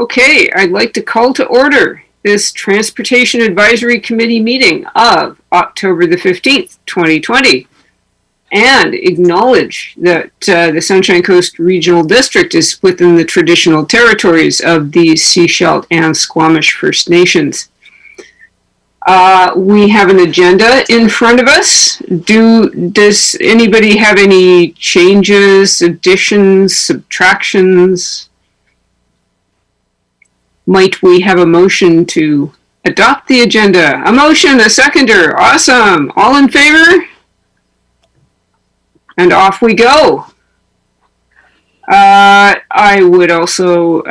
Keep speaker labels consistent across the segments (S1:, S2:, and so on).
S1: Okay, I'd like to call to order this Transportation Advisory Committee meeting of October the 15th, 2020, and acknowledge that the Sunshine Coast Regional District is within the traditional territories of the Sechelt and Squamish First Nations. We have an agenda in front of us. Does anybody have any changes, additions, subtractions? Might we have a motion to adopt the agenda? A motion, a seconder, awesome. All in favor? And off we go. I would also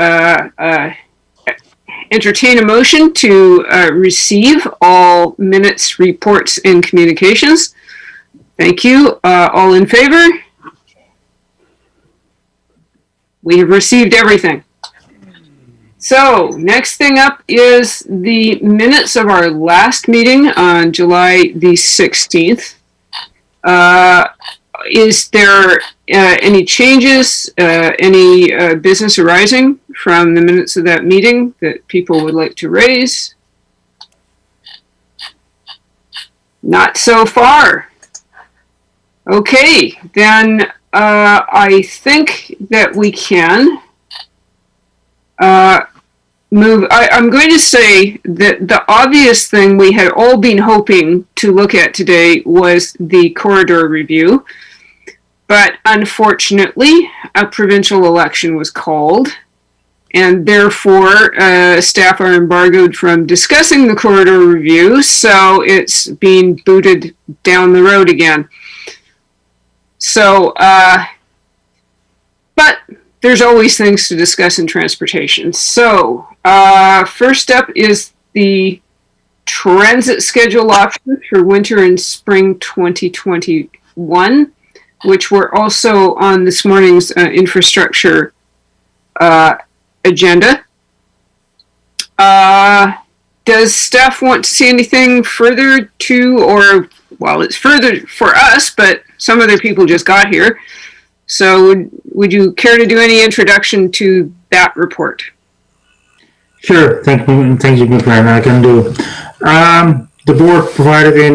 S1: entertain a motion to receive all minutes, reports, and communications. Thank you. All in favor? We have received everything. So, next thing up is the minutes of our last meeting on July the 16th. Is there any changes, any business arising from the minutes of that meeting that people would like to raise? Not so far. Okay, then I think that we can move. I'm going to say that the obvious thing we had all been hoping to look at today was the corridor review. But unfortunately, a provincial election was called, and therefore staff are embargoed from discussing the corridor review, so it's being booted down the road again. So, but there's always things to discuss in transportation. So, first up is the transit schedule options for winter and spring 2021. Which were also on this morning's infrastructure agenda. Does staff want to see anything further to, or, well, it's further for us, but some other people just got here. So would you care to do any introduction to that report?
S2: Sure, thank you, McLaren. I can do. The board provided in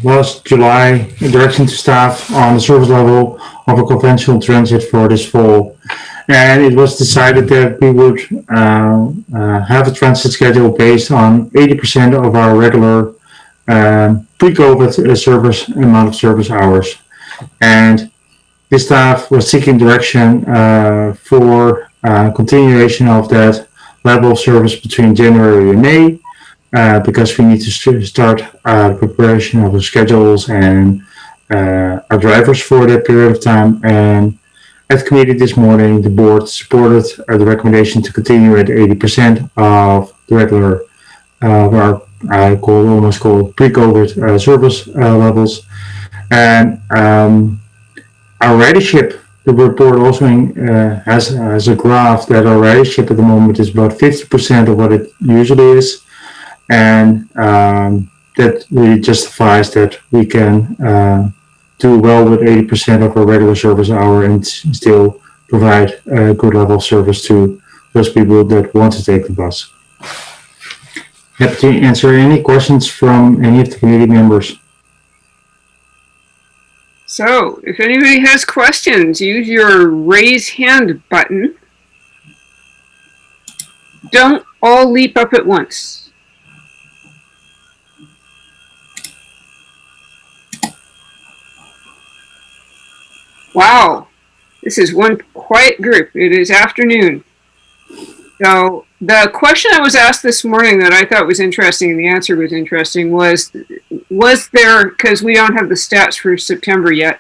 S2: last July a direction to staff on the service level of a conventional transit for this fall. And it was decided that we would have a transit schedule based on 80% of our regular pre-COVID service amount of service hours. And the staff was seeking direction for continuation of that level of service between January and May. Because we need to start preparation of the schedules and our drivers for that period of time. And at committee this morning, the board supported the recommendation to continue at 80% of the regular, our almost call pre-COVID service levels. And our ridership, the report also has a graph that our ridership at the moment is about 50% of what it usually is. And that really justifies that we can do well with 80% of our regular service hour and still provide a good level of service to those people that want to take the bus. Happy to answer any questions from any of the committee members.
S1: So, if anybody has questions, use your raise hand button. Don't all leap up at once. Wow, this is one quiet group. It is afternoon. So the question I was asked this morning that I thought was interesting, and the answer was interesting, was there, because we don't have the stats for September yet,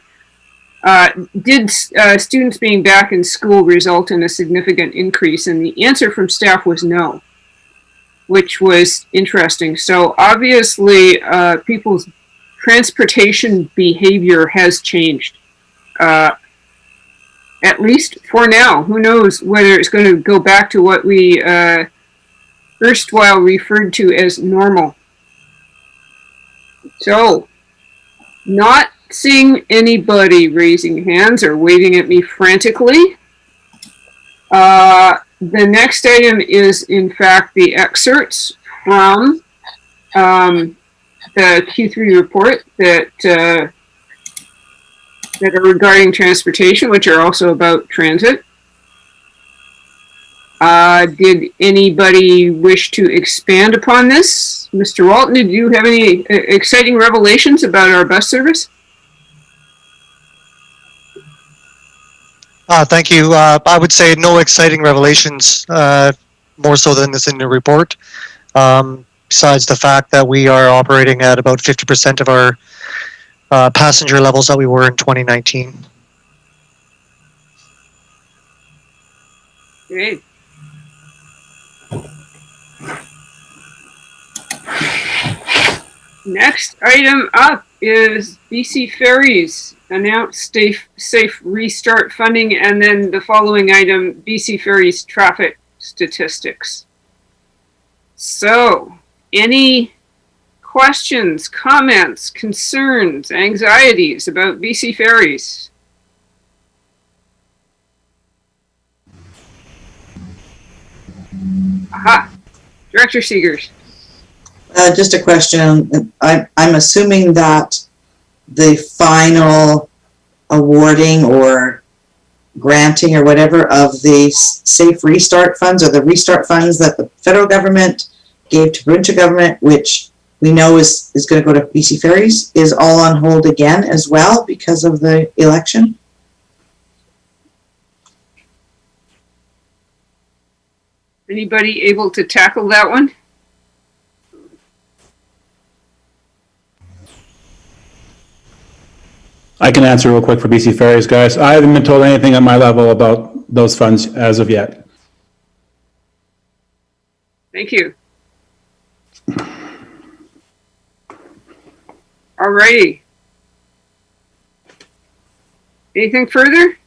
S1: did students being back in school result in a significant increase? And the answer from staff was no, which was interesting. So obviously people's transportation behavior has changed. At least for now. Who knows whether it's going to go back to what we erstwhile referred to as normal. So, not seeing anybody raising hands or waving at me frantically. the next item is, in fact, the excerpts from the Q3 report that that are regarding transportation, which are also about transit. Did anybody wish to expand upon this? Mr. Walton, did you have any exciting revelations about our bus service?
S3: Thank you. I would say no exciting revelations, more so than is in the report. Besides the fact that we are operating at about 50% of our passenger levels that we were in 2019.
S1: Great. Next item up is BC Ferries announced safe restart funding, and then the following item, BC Ferries traffic statistics. So, any questions, comments, concerns, anxieties about BC Ferries? Aha, Director Seegers.
S4: Just a question. I'm assuming that the final awarding or granting or whatever of the safe restart funds, or the restart funds that the federal government gave to provincial government, which we know is going to go to BC Ferries, is all on hold again as well because of the election?
S1: Anybody able to tackle that one?
S5: I can answer real quick for BC Ferries, guys. I haven't been told anything at my level about those funds as of yet.
S1: Thank you. All righty. Anything further?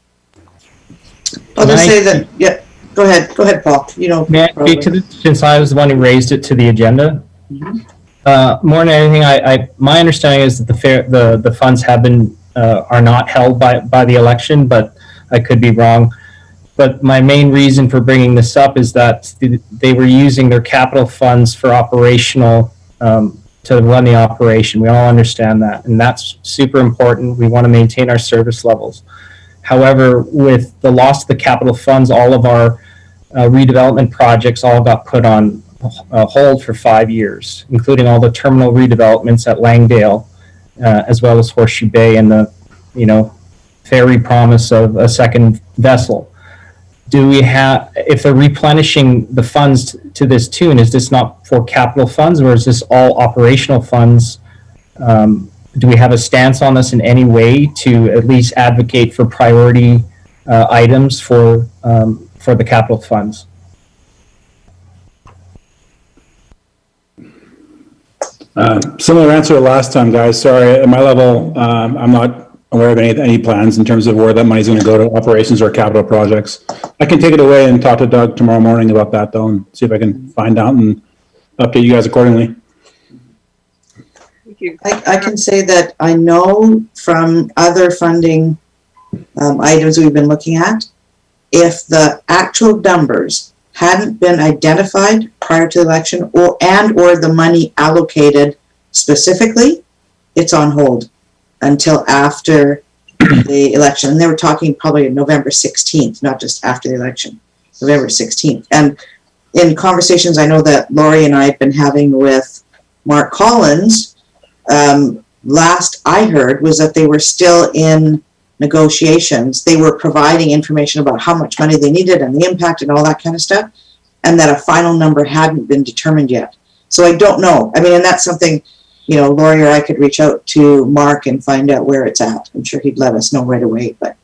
S4: I'll just say that, yeah, go ahead, Paul. You know,
S6: may I speak to this, since I was the one who raised it to the agenda? Mm-hmm. More than anything, my understanding is that the funds have been are not held by the election, but I could be wrong. But my main reason for bringing this up is that they were using their capital funds for operational, to run the operation. We all understand that, and that's super important. We want to maintain our service levels. However, with the loss of the capital funds, all of our redevelopment projects all got put on hold for 5 years, including all the terminal redevelopments at Langdale, as well as Horseshoe Bay, and the, ferry promise of a second vessel. Do we have, if they're replenishing the funds to this tune, is this not for capital funds, or is this all operational funds? Do we have a stance on this in any way to at least advocate for priority items for the capital funds?
S5: Similar answer to last time, guys. Sorry, at my level, I'm not aware of any plans in terms of where that money's going to go to operations or capital projects. I can take it away and talk to Doug tomorrow morning about that, though, and see if I can find out and update you guys accordingly.
S1: Thank you.
S4: I can say that I know from other funding items we've been looking at, if the actual numbers hadn't been identified prior to the election, or the money allocated specifically, it's on hold until after the election. And they were talking probably November 16th, not just after the election, November 16th. And in conversations I know that Lori and I have been having with Mark Collins, last I heard was that they were still in negotiations. They were providing information about how much money they needed and the impact and all that kind of stuff, and that a final number hadn't been determined yet. So I don't know. I mean, and that's something, Lori or I could reach out to Mark and find out where it's at. I'm sure he'd let us know right away, but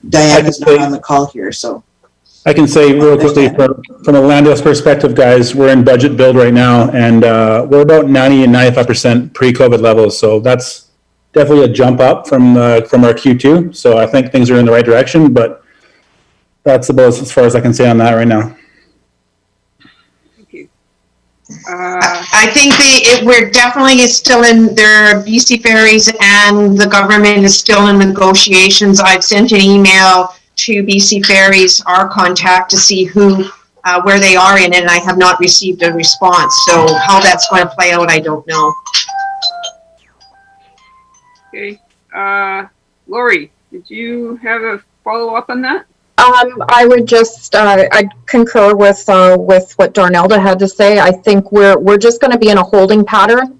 S4: Diana's not on the call here, so.
S5: I can say real quickly from a Landale's perspective, guys, we're in budget build right now, and we're about 90 and 95% pre-COVID levels. So that's definitely a jump up from our Q2. So I think things are in the right direction, but that's about as far as I can say on that right now.
S1: Thank you.
S7: I think we're definitely still in their BC Ferries, and the government is still in negotiations. I've sent an email to BC Ferries our contact to see where they are in it, and I have not received a response. So how that's going to play out, I don't know.
S1: Okay. Lori, did you have a follow-up on that?
S8: I would just I concur with what Darnelda had to say. I think we're just going to be in a holding pattern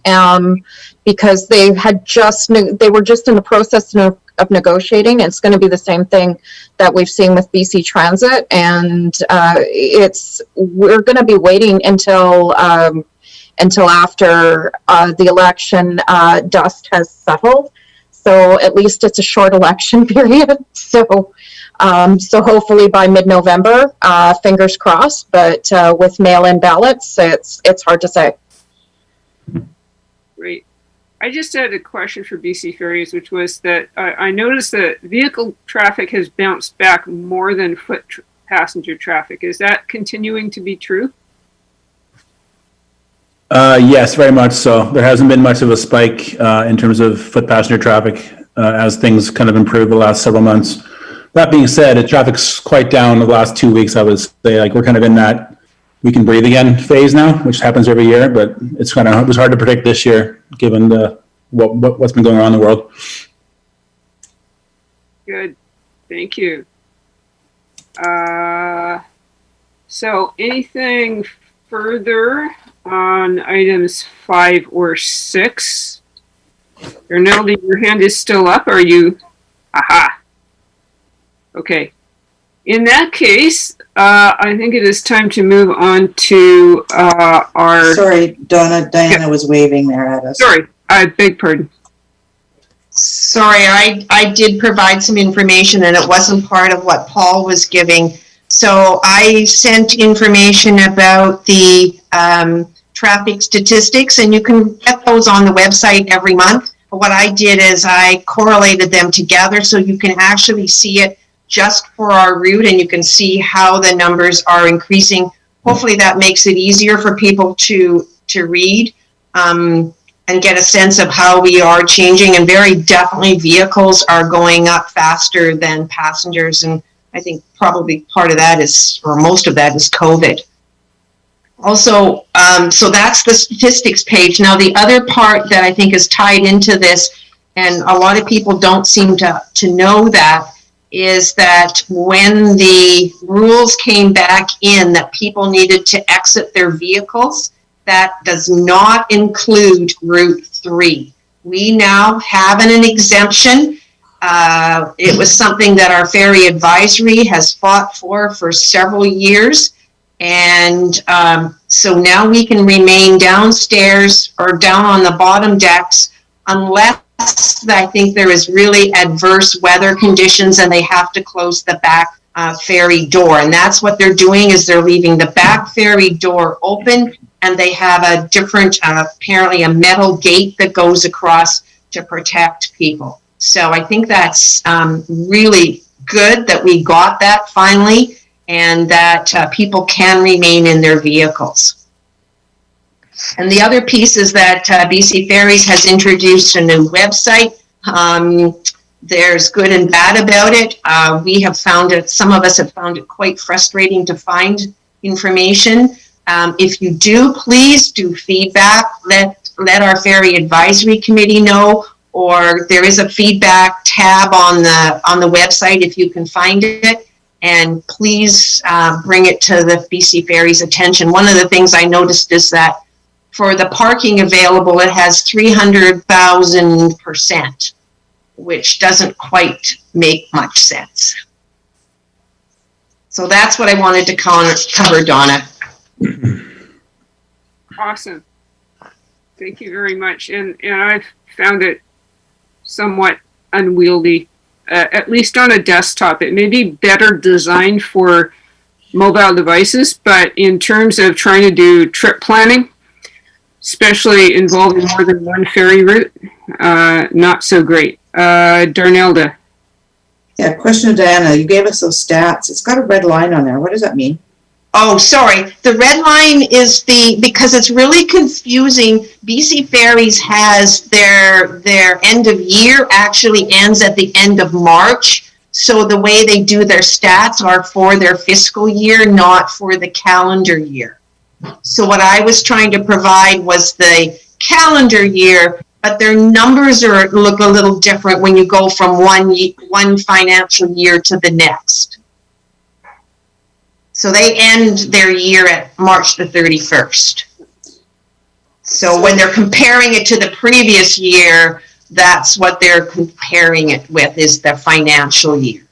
S8: because they were just in the process of negotiating. It's going to be the same thing that we've seen with BC Transit, and we're going to be waiting until after the election dust has settled. So at least it's a short election period. So hopefully by mid-November, fingers crossed. But with mail-in ballots, it's hard to say.
S1: Great. I just had a question for BC Ferries, which was that I noticed that vehicle traffic has bounced back more than foot passenger traffic. Is that continuing to be true?
S5: Yes, very much so. There hasn't been much of a spike in terms of foot passenger traffic as things kind of improved the last several months. That being said, the traffic's quite down the last 2 weeks. I would say, like, we're kind of in that we can breathe again phase now, which happens every year, but it was hard to predict this year given what's been going on in the world.
S1: Good, thank you. So anything further on items 5 or 6? Erneldi, your hand is still up. Are you? Aha. Okay. In that case, I think it is time to move on to our...
S4: Sorry, Diana was waving there at us.
S1: Sorry, I beg pardon.
S7: Sorry, I did provide some information and it wasn't part of what Paul was giving. So I sent information about the traffic statistics, and you can get those on the website every month. But what I did is I correlated them together so you can actually see it just for our route, and you can see how the numbers are increasing. Hopefully that makes it easier for people to read and get a sense of how we are changing. And very definitely vehicles are going up faster than passengers, and I think probably part of that is, or most of that is COVID. Also, so that's the statistics page. Now, the other part that I think is tied into this, and a lot of people don't seem to know that, is that when the rules came back in that people needed to exit their vehicles, that does not include Route 3. We now have an exemption. It was something that our ferry advisory has fought for several years. And so now we can remain downstairs or down on the bottom decks unless I think there is really adverse weather conditions and they have to close the back ferry door. And that's what they're doing, is they're leaving the back ferry door open, and they have a different, apparently a metal gate that goes across to protect people. So I think that's really good that we got that finally, and that people can remain in their vehicles. And the other piece is that BC Ferries has introduced a new website. There's good and bad about it. We have found it, some of us have found it quite frustrating to find information. If you do, please do feedback. Let our Ferry Advisory Committee know, or there is a feedback tab on the website if you can find it. And please bring it to the BC Ferries' attention. One of the things I noticed is that for the parking available, it has 300,000%, which doesn't quite make much sense. So that's what I wanted to cover, Donna.
S1: Awesome. Thank you very much. And I've found it somewhat unwieldy, at least on a desktop. It may be better designed for mobile devices, but in terms of trying to do trip planning, especially involving more than one ferry route, not so great. Darnelda.
S4: Yeah, question of Diana. You gave us those stats. It's got a red line on there. What does that mean?
S7: Oh, sorry. The red line is because it's really confusing. BC Ferries has their end of year actually ends at the end of March. So the way they do their stats are for their fiscal year, not for the calendar year. So what I was trying to provide was the calendar year, but their numbers look a little different when you go from one financial year to the next. So they end their year at March the 31st. So when they're comparing it to the previous year, that's what they're comparing it with, is the financial year.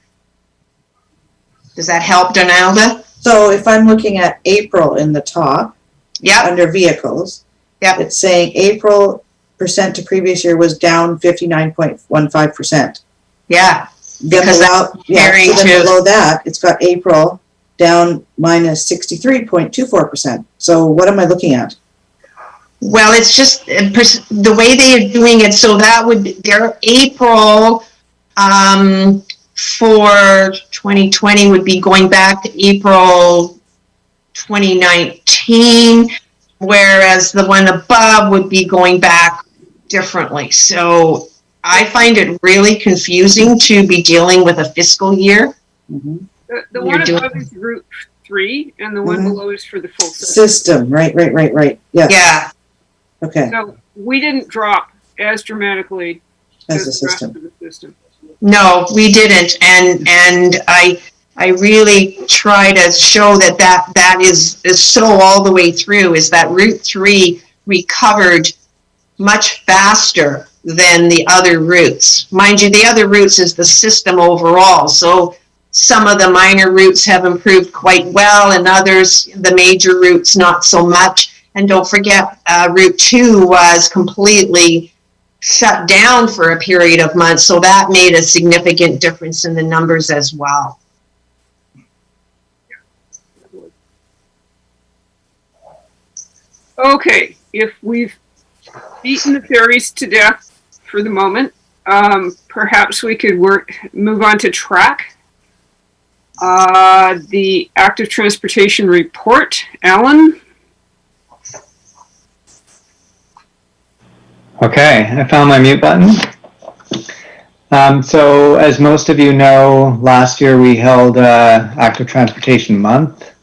S7: Does that help, Donalda?
S4: So if I'm looking at April in the top,
S7: Yep.
S4: under vehicles,
S7: Yep.
S4: it's saying April percent to previous year was down 59.15%.
S7: Yeah.
S4: Then
S7: Because
S4: below,
S7: comparing
S4: so then
S7: to-
S4: below that, it's got April down minus 63.24%. So what am I looking at?
S7: Well, it's just the way they are doing it. So that would be their April for 2020 would be going back to April 2019, whereas the one above would be going back differently. So I find it really confusing to be dealing with a fiscal year.
S4: Mm-hmm.
S1: The one above is Route 3, and the one below is for the full system.
S4: System, right. Yes.
S7: Yeah.
S4: Okay,
S1: So we didn't drop as dramatically
S4: as a
S1: the rest
S4: system.
S1: of the system.
S7: No, we didn't, and I really try to show that is so all the way through, is that Route 3 recovered much faster than the other routes. Mind you, the other routes is the system overall, so some of the minor routes have improved quite well, and others, the major routes, not so much. And don't forget, Route 2 was completely shut down for a period of months, so that made a significant difference in the numbers as well.
S1: Okay, if we've beaten the ferries to death for the moment, perhaps we could move on to track. The active transportation report. Alan?
S9: Okay, I found my mute button. So as most of you know, last year we held Active Transportation Month.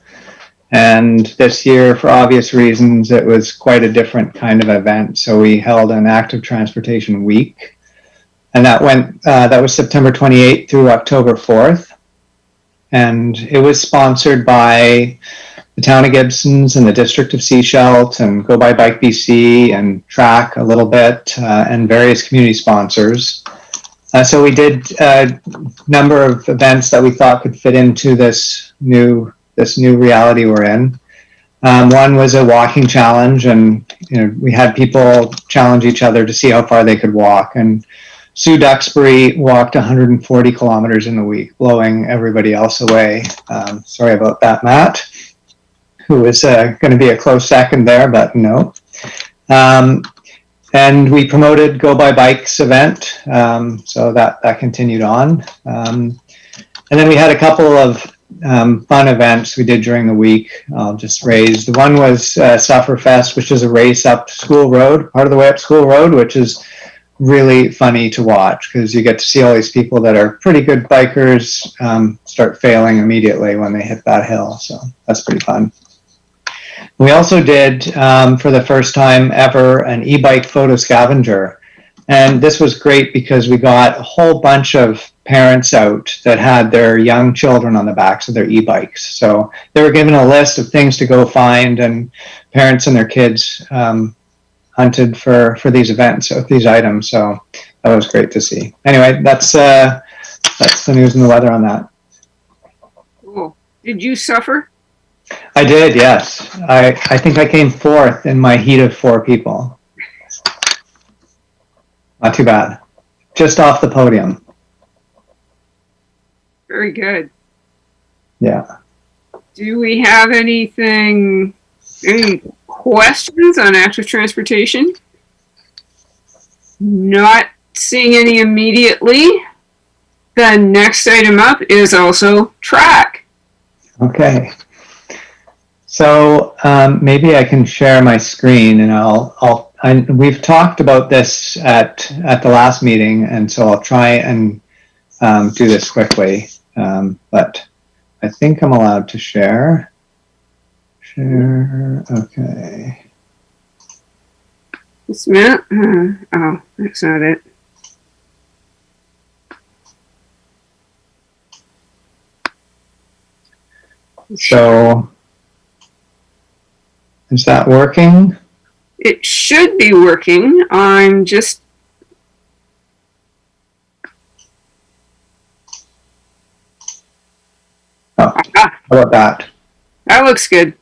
S9: And this year, for obvious reasons, it was quite a different kind of event. So we held an Active Transportation Week. And that was September 28th through October 4th. And it was sponsored by the town of Gibsons and the district of Sechelt and Go By Bike BC and Track a little bit and various community sponsors. So we did a number of events that we thought could fit into this new reality we're in. One was a walking challenge, and we had people challenge each other to see how far they could walk. And Sue Duxbury walked 140 kilometers in a week, blowing everybody else away. Sorry about that, Matt, who was going to be a close second there, but no. And we promoted Go By Bike's event, so that continued on. And then we had a couple of fun events we did during the week. I'll just raise. The one was Sufferfest, which is a race up School Road, part of the way up School Road, which is really funny to watch because you get to see all these people that are pretty good bikers start failing immediately when they hit that hill. So that's pretty fun. We also did, for the first time ever, an e-bike photo scavenger. And this was great because we got a whole bunch of parents out that had their young children on the backs of their e-bikes. So they were given a list of things to go find, and parents and their kids hunted for these events, these items. So that was great to see. Anyway, that's the news and the weather on that.
S1: Cool. Did you suffer?
S9: I did, yes. I think I came fourth in my heat of 4 people. Not too bad. Just off the podium.
S1: Very good.
S9: Yeah.
S1: Do we have any questions on active transportation? Not seeing any immediately. The next item up is also track.
S9: Okay. So maybe I can share my screen, and we've talked about this at the last meeting, and so I'll try and do this quickly, but I think I'm allowed to share. Share, okay.
S1: Just a minute. Oh, that's not it.
S9: So, is that working?
S1: It should be working. I'm just.
S9: Oh, how about that?
S1: That looks good.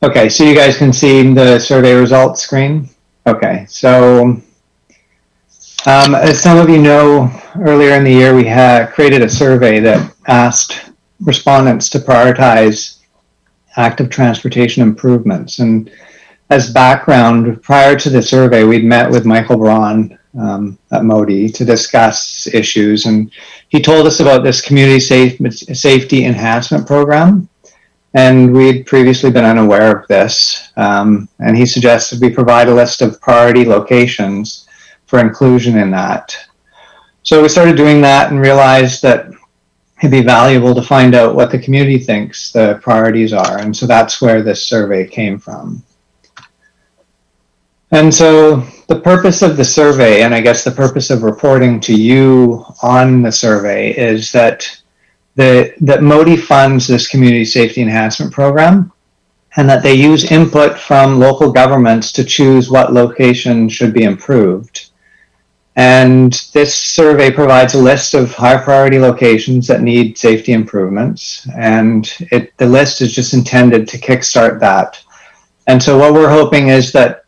S9: Okay, so you guys can see the survey results screen? Okay, so as some of you know, earlier in the year we had created a survey that asked respondents to prioritize active transportation improvements. And as background, prior to the survey, we'd met with Michael Braun at Modi to discuss issues. And he told us about this community safety enhancement program. And we'd previously been unaware of this. And he suggested we provide a list of priority locations for inclusion in that. So we started doing that and realized that it'd be valuable to find out what the community thinks the priorities are. And so that's where this survey came from. And so the purpose of the survey, and I guess the purpose of reporting to you on the survey, is that that Modi funds this community safety enhancement program, and that they use input from local governments to choose what location should be improved. And this survey provides a list of high priority locations that need safety improvements. And the list is just intended to kickstart that. And so what we're hoping is that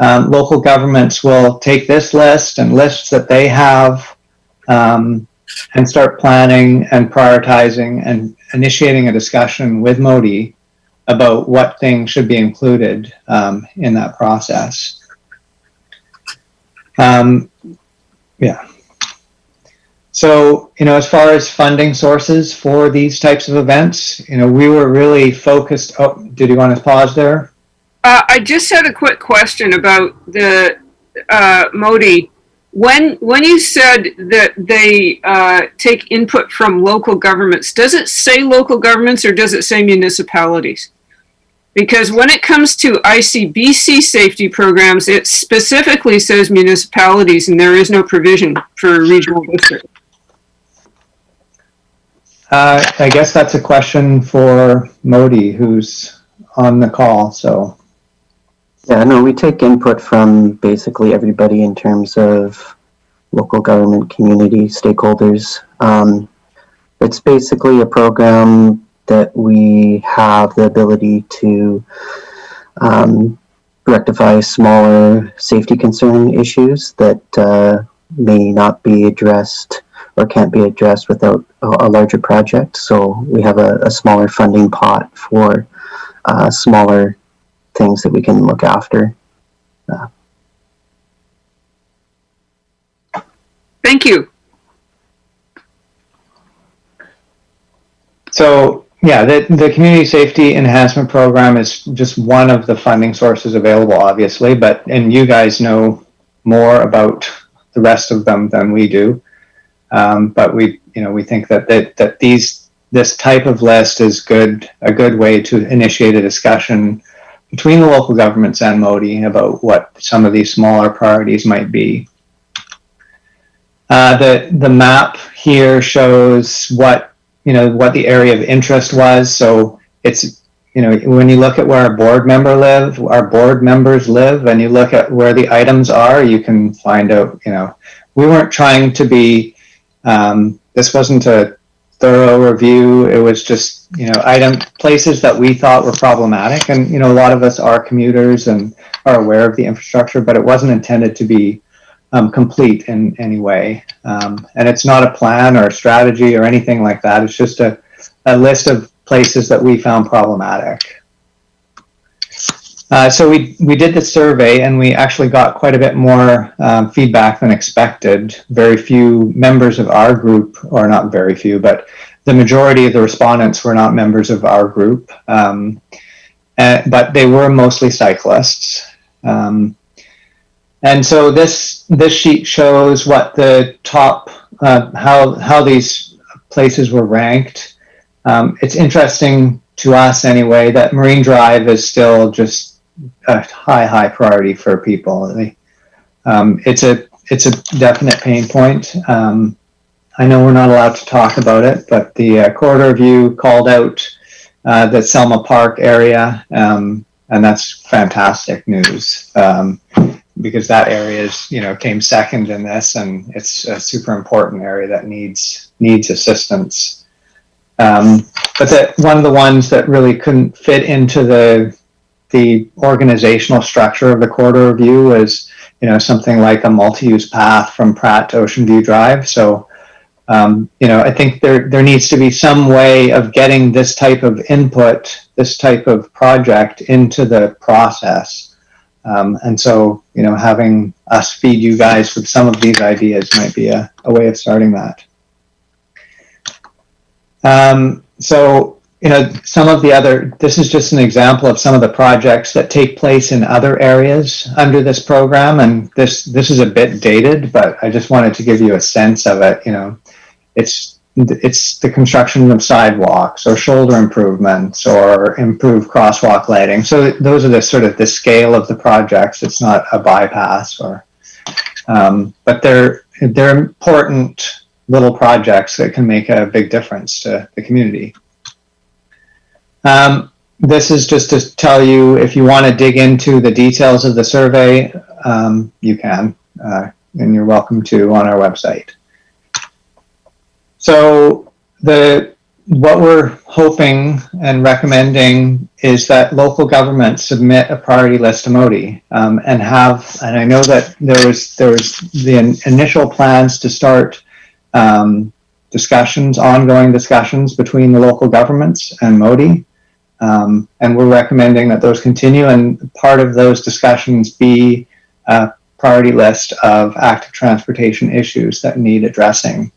S9: local governments will take this list and lists that they have and start planning and prioritizing and initiating a discussion with Modi about what things should be included in that process. Yeah. So, as far as funding sources for these types of events, we were really focused. Oh, did you want to pause there?
S1: I just had a quick question about the Modi. When you said that they take input from local governments, does it say local governments or does it say municipalities? Because when it comes to ICBC safety programs, it specifically says municipalities, and there is no provision for regional districts.
S9: I guess that's a question for Modi, who's on the call. So,
S10: yeah, no, we take input from basically everybody in terms of local government, community, stakeholders. It's basically a program that we have the ability to rectify smaller safety concern issues that may not be addressed or can't be addressed without a larger project. So we have a smaller funding pot for smaller things that we can look after.
S1: Thank you.
S9: So yeah, the community safety enhancement program is just one of the funding sources available, obviously, and you guys know more about the rest of them than we do. But we think that this type of list is a good way to initiate a discussion between the local governments and Modi about what some of these smaller priorities might be. The map here shows what the area of interest was. So it's, when you look at where our board members live, and you look at where the items are, you can find out, we weren't trying to be, this wasn't a thorough review. It was just, places that we thought were problematic. And, a lot of us are commuters and are aware of the infrastructure, but it wasn't intended to be complete in any way. And it's not a plan or a strategy or anything like that. It's just a list of places that we found problematic. So we did the survey, and we actually got quite a bit more feedback than expected. Very few members of our group, or not very few, but the majority of the respondents were not members of our group, but they were mostly cyclists. And so this sheet shows what the top, how these places were ranked. It's interesting to us anyway that Marine Drive is still just a high priority for people. It's a definite pain point. I know we're not allowed to talk about it, but the corridor review called out the Selma Park area, and that's fantastic news. Because that area is, came second in this, and it's a super important area that needs assistance. But one of the ones that really couldn't fit into the organizational structure of the corridor review was, something like a multi-use path from Pratt to Ocean View Drive. So, I think there needs to be some way of getting this type of input, this type of project into the process. And so, having us feed you guys with some of these ideas might be a way of starting that. So, some of the this is just an example of some of the projects that take place in other areas under this program. And this is a bit dated, but I just wanted to give you a sense of it. It's the construction of sidewalks or shoulder improvements or improved crosswalk lighting. So those are the scale of the projects. It's not a bypass but they're important little projects that can make a big difference to the community. This is just to tell you, if you want to dig into the details of the survey, you can, and you're welcome to on our website. So what we're hoping and recommending is that local governments submit a priority list to MODI, and I know that there was the initial plans to start ongoing discussions between the local governments and MODI, and we're recommending that those continue, and part of those discussions be a priority list of active transportation issues that need addressing.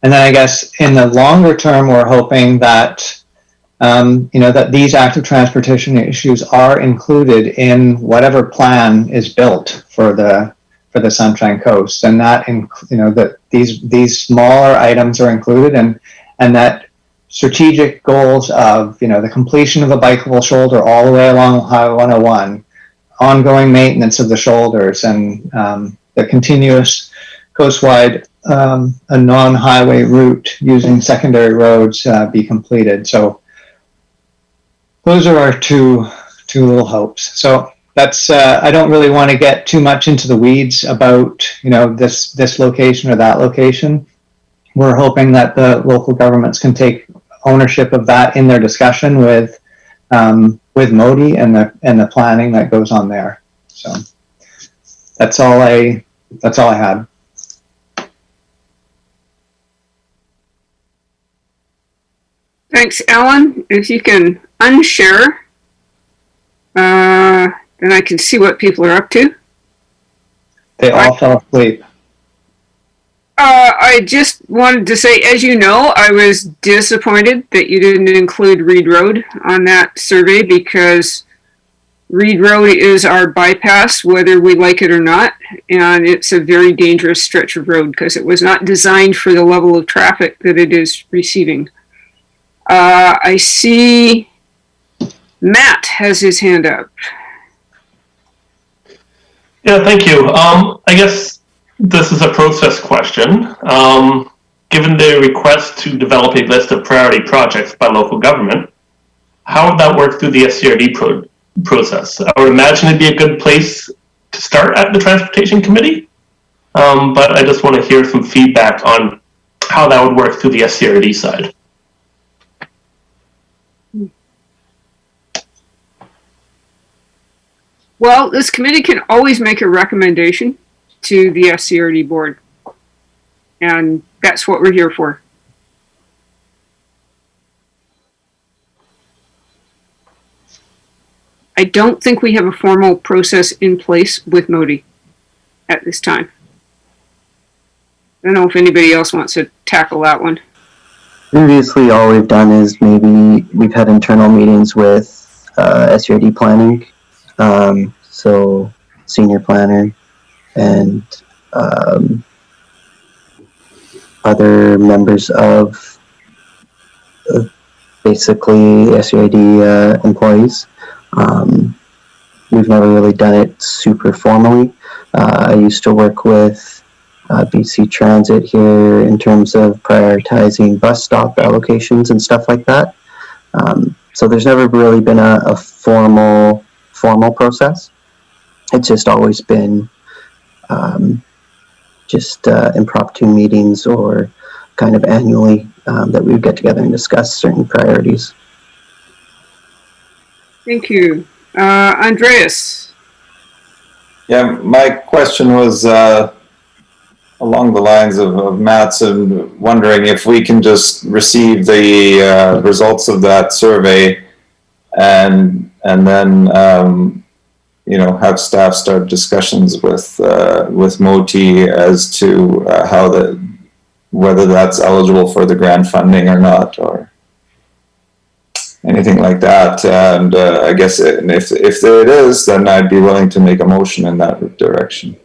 S9: And then I guess in the longer term, we're hoping that, that these active transportation issues are included in whatever plan is built for the Sunshine Coast, and that, that these smaller items are included, and that strategic goals of, the completion of a bikeable shoulder all the way along Highway 101, ongoing maintenance of the shoulders, and the continuous coastwide a non-highway route using secondary roads be completed. So those are our two little hopes. So that's I don't really want to get too much into the weeds about this location or that location. We're hoping that the local governments can take ownership of that in their discussion with MODI and the planning that goes on there. So that's all I had.
S1: Thanks, Alan. If you can unshare, then I can see what people are up to.
S9: They all fell asleep.
S1: I just wanted to say, as you know, I was disappointed that you didn't include Reed Road on that survey, because Reed Road is our bypass, whether we like it or not, and it's a very dangerous stretch of road because it was not designed for the level of traffic that it is receiving. I see Matt has his hand up.
S11: Yeah, thank you. I guess this is a process question. Given the request to develop a list of priority projects by local government, how would that work through the SCRD process? I would imagine it'd be a good place to start at the Transportation Committee, but I just want to hear some feedback on how that would work through the SCRD side.
S1: Well, this committee can always make a recommendation to the SCRD board, and that's what we're here for. I don't think we have a formal process in place with MODI at this time. I don't know if anybody else wants to tackle that one.
S10: Previously, all we've done is maybe we've had internal meetings with SCRD planning. So senior planner, and other members of basically SUID employees. We've never really done it super formally. I used to work with BC Transit here in terms of prioritizing bus stop allocations and stuff like that. So there's never really been a formal process. It's just always been just impromptu meetings or kind of annually that we would get together and discuss certain priorities.
S1: Thank you. Andreas.
S12: Yeah, my question was along the lines of Matt's, and wondering if we can just receive the results of that survey and then have staff start discussions with MOTI as to whether that's eligible for the grant funding or not, or anything like that. And I guess if it is, then I'd be willing to make a motion in that direction.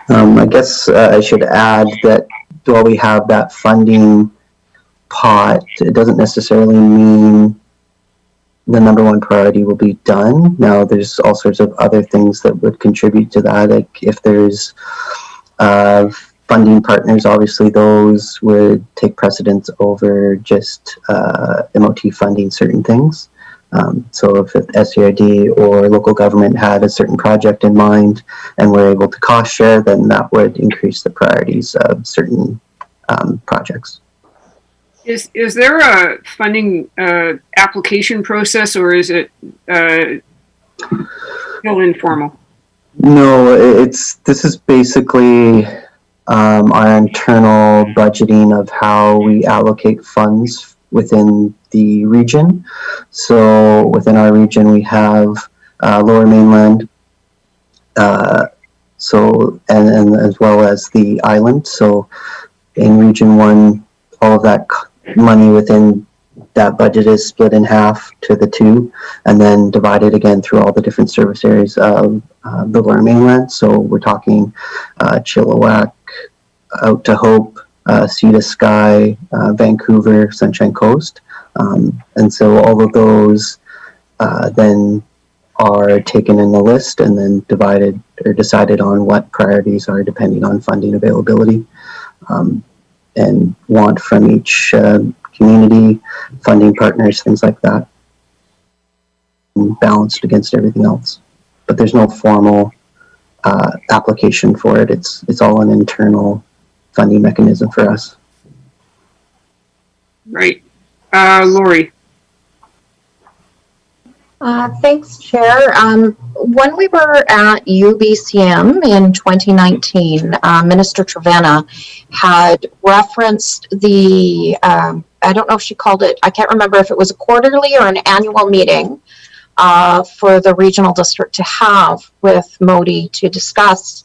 S10: I guess I should add that while we have that funding pot, it doesn't necessarily mean the number one priority will be done. Now, there's all sorts of other things that would contribute to that. Like if there's funding partners, obviously those would take precedence over just MOT funding certain things. So if SUID or local government had a certain project in mind and were able to cost share, then that would increase the priorities of certain projects.
S1: Is there a funding application process, or is it still informal?
S10: No, this is basically our internal budgeting of how we allocate funds within the region. So within our region, we have Lower Mainland, so and as well as the island. So in Region 1, all of that money within that budget is split in half to the two, and then divided again through all the different service areas of the Lower Mainland. So we're talking Chilliwack, out to Hope, Sea to Sky, Vancouver, Sunshine Coast. And so all of those then are taken in the list and then divided or decided on what priorities are depending on funding availability and want from each community, funding partners, things like that, and balanced against everything else. But there's no formal application for it. It's all an internal funding mechanism for us.
S1: Right. Lori.
S8: Thanks, Chair. When we were at UBCM in 2019, Minister Trevena had referenced the, I don't know if she called it, I can't remember if it was a quarterly or an annual meeting for the regional district to have with MOTI to discuss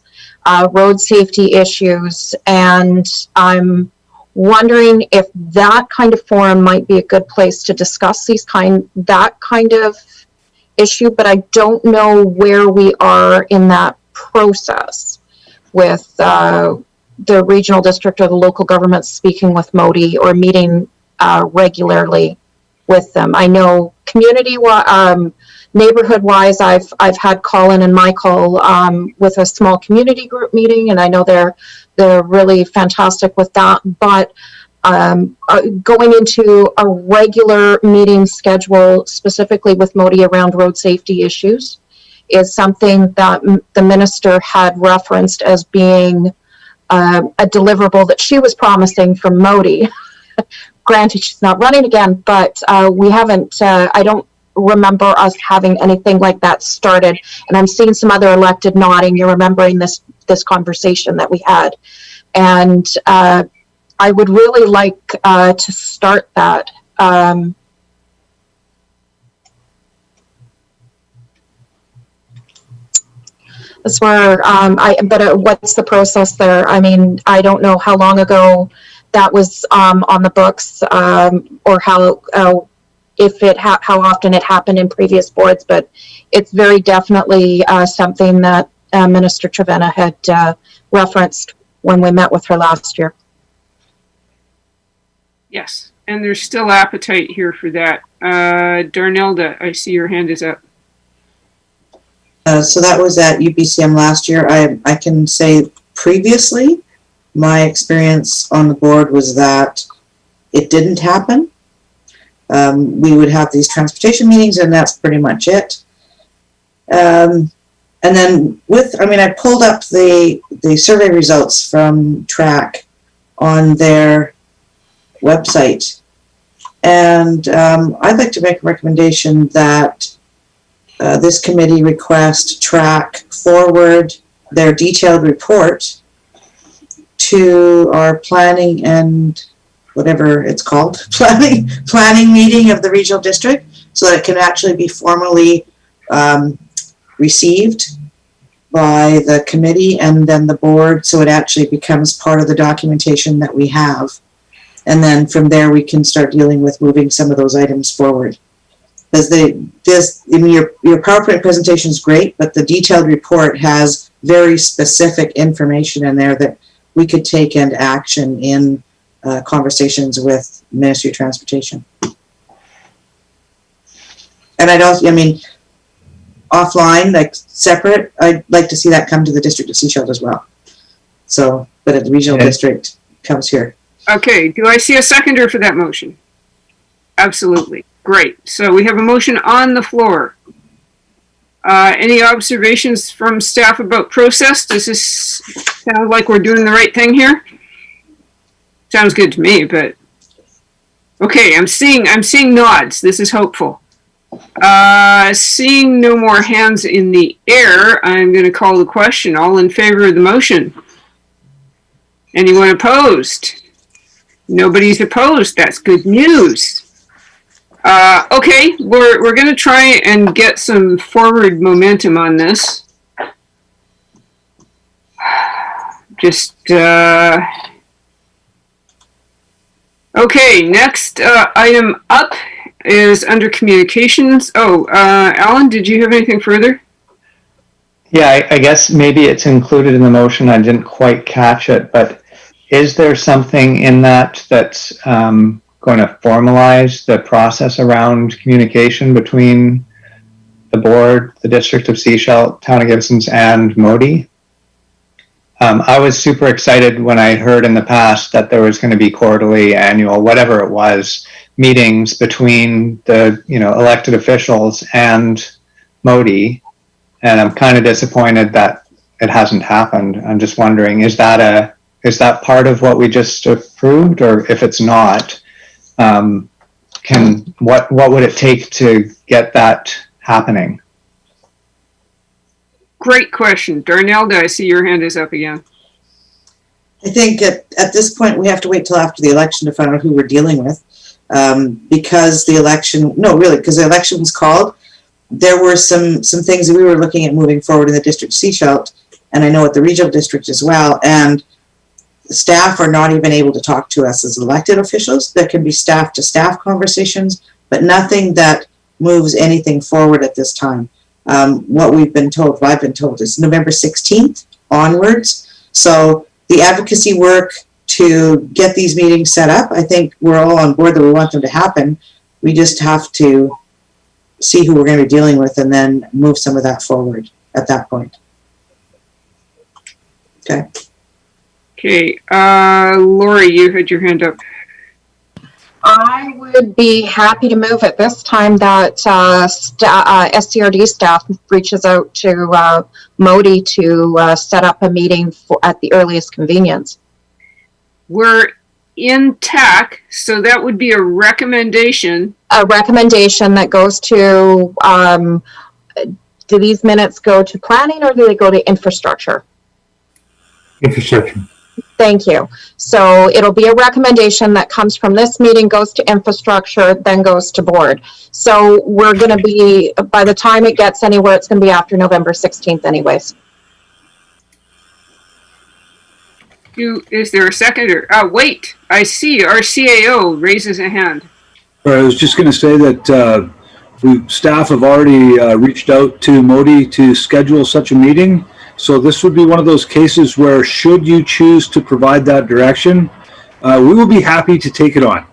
S8: road safety issues. And I'm wondering if that kind of forum might be a good place to discuss that kind of issue, but I don't know where we are in that process with the regional district or the local government speaking with MOTI or meeting regularly with them. I know neighborhood-wise, I've had Colin and Michael with a small community group meeting, and I know they're really fantastic with that. But going into a regular meeting schedule, specifically with MOTI around road safety issues, is something that the minister had referenced as being a deliverable that she was promising from MOTI. Granted, she's not running again, but we haven't, I don't remember us having anything like that started. And I'm seeing some other elected nodding. You're remembering this conversation that we had. And I would really like to start that. That's where, but what's the process there? I mean, I don't know how long ago that was on the books, or how how often it happened in previous boards, but it's very definitely something that Minister Trevena had referenced when we met with her last year.
S1: Yes, and there's still appetite here for that. Darnelda, I see your hand is up.
S4: So that was at UBCM last year. I can say previously, my experience on the board was that it didn't happen. We would have these transportation meetings, and that's pretty much it. And then I pulled up the survey results from TRAC on their website, and I'd like to make a recommendation that this committee request TRAC forward their detailed report to our planning and whatever it's called, planning meeting of the regional district, so that it can actually be formally received by the committee and then the board, so it actually becomes part of the documentation that we have. And then from there we can start dealing with moving some of those items forward. Because your PowerPoint presentation is great, but the detailed report has very specific information in there that we could take into action in conversations with Ministry of Transportation. And offline, like separate, I'd like to see that come to the District of Sechelt as well. So, but at the regional district comes here.
S1: Okay, do I see a seconder for that motion? Absolutely. Great. So we have a motion on the floor. Any observations from staff about process? Does this sound like we're doing the right thing here? Sounds good to me, but okay, I'm seeing nods. This is hopeful. Seeing no more hands in the air, I'm going to call the question. All in favor of the motion? Anyone opposed? Nobody's opposed. That's good news. Okay, we're going to try and get some forward momentum on this. Just, okay, next item up is under communications. Oh, Alan, did you have anything further?
S9: Yeah, I guess maybe it's included in the motion. I didn't quite catch it, but is there something in that that's going to formalize the process around communication between the board, the District of Sechelt, Town of Gibsons, and Modi? I was super excited when I heard in the past that there was going to be quarterly, annual, whatever it was, meetings between the elected officials and Modi, and I'm kind of disappointed that it hasn't happened. I'm just wondering, is that part of what we just approved, or if it's not, what would it take to get that happening?
S1: Great question. Darnelda, I see your hand is up again.
S4: I think at this point we have to wait till after the election to find out who we're dealing with. Because the election was called, there were some things that we were looking at moving forward in the District of Sechelt, and I know at the regional district as well, and staff are not even able to talk to us as elected officials. There can be staff to staff conversations, but nothing that moves anything forward at this time. What I've been told is November 16th onwards. So the advocacy work to get these meetings set up, I think we're all on board that we want them to happen. We just have to see who we're going to be dealing with and then move some of that forward at that point. Okay.
S1: Okay, Lori, you had your hand up.
S8: I would be happy to move at this time that SCRD staff reaches out to Modi to set up a meeting at the earliest convenience.
S1: We're in TAC, so that would be a recommendation.
S8: A recommendation that goes to, do these minutes go to planning or do they go to infrastructure?
S2: Infrastructure.
S8: Thank you. So it'll be a recommendation that comes from this meeting, goes to infrastructure, then goes to board. So we're going to be, by the time it gets anywhere, it's going to be after November 16th anyways.
S1: Is there a seconder? Wait, I see our CAO raises a hand.
S13: I was just going to say that staff have already reached out to Modi to schedule such a meeting. So this would be one of those cases where, should you choose to provide that direction, we will be happy to take it on.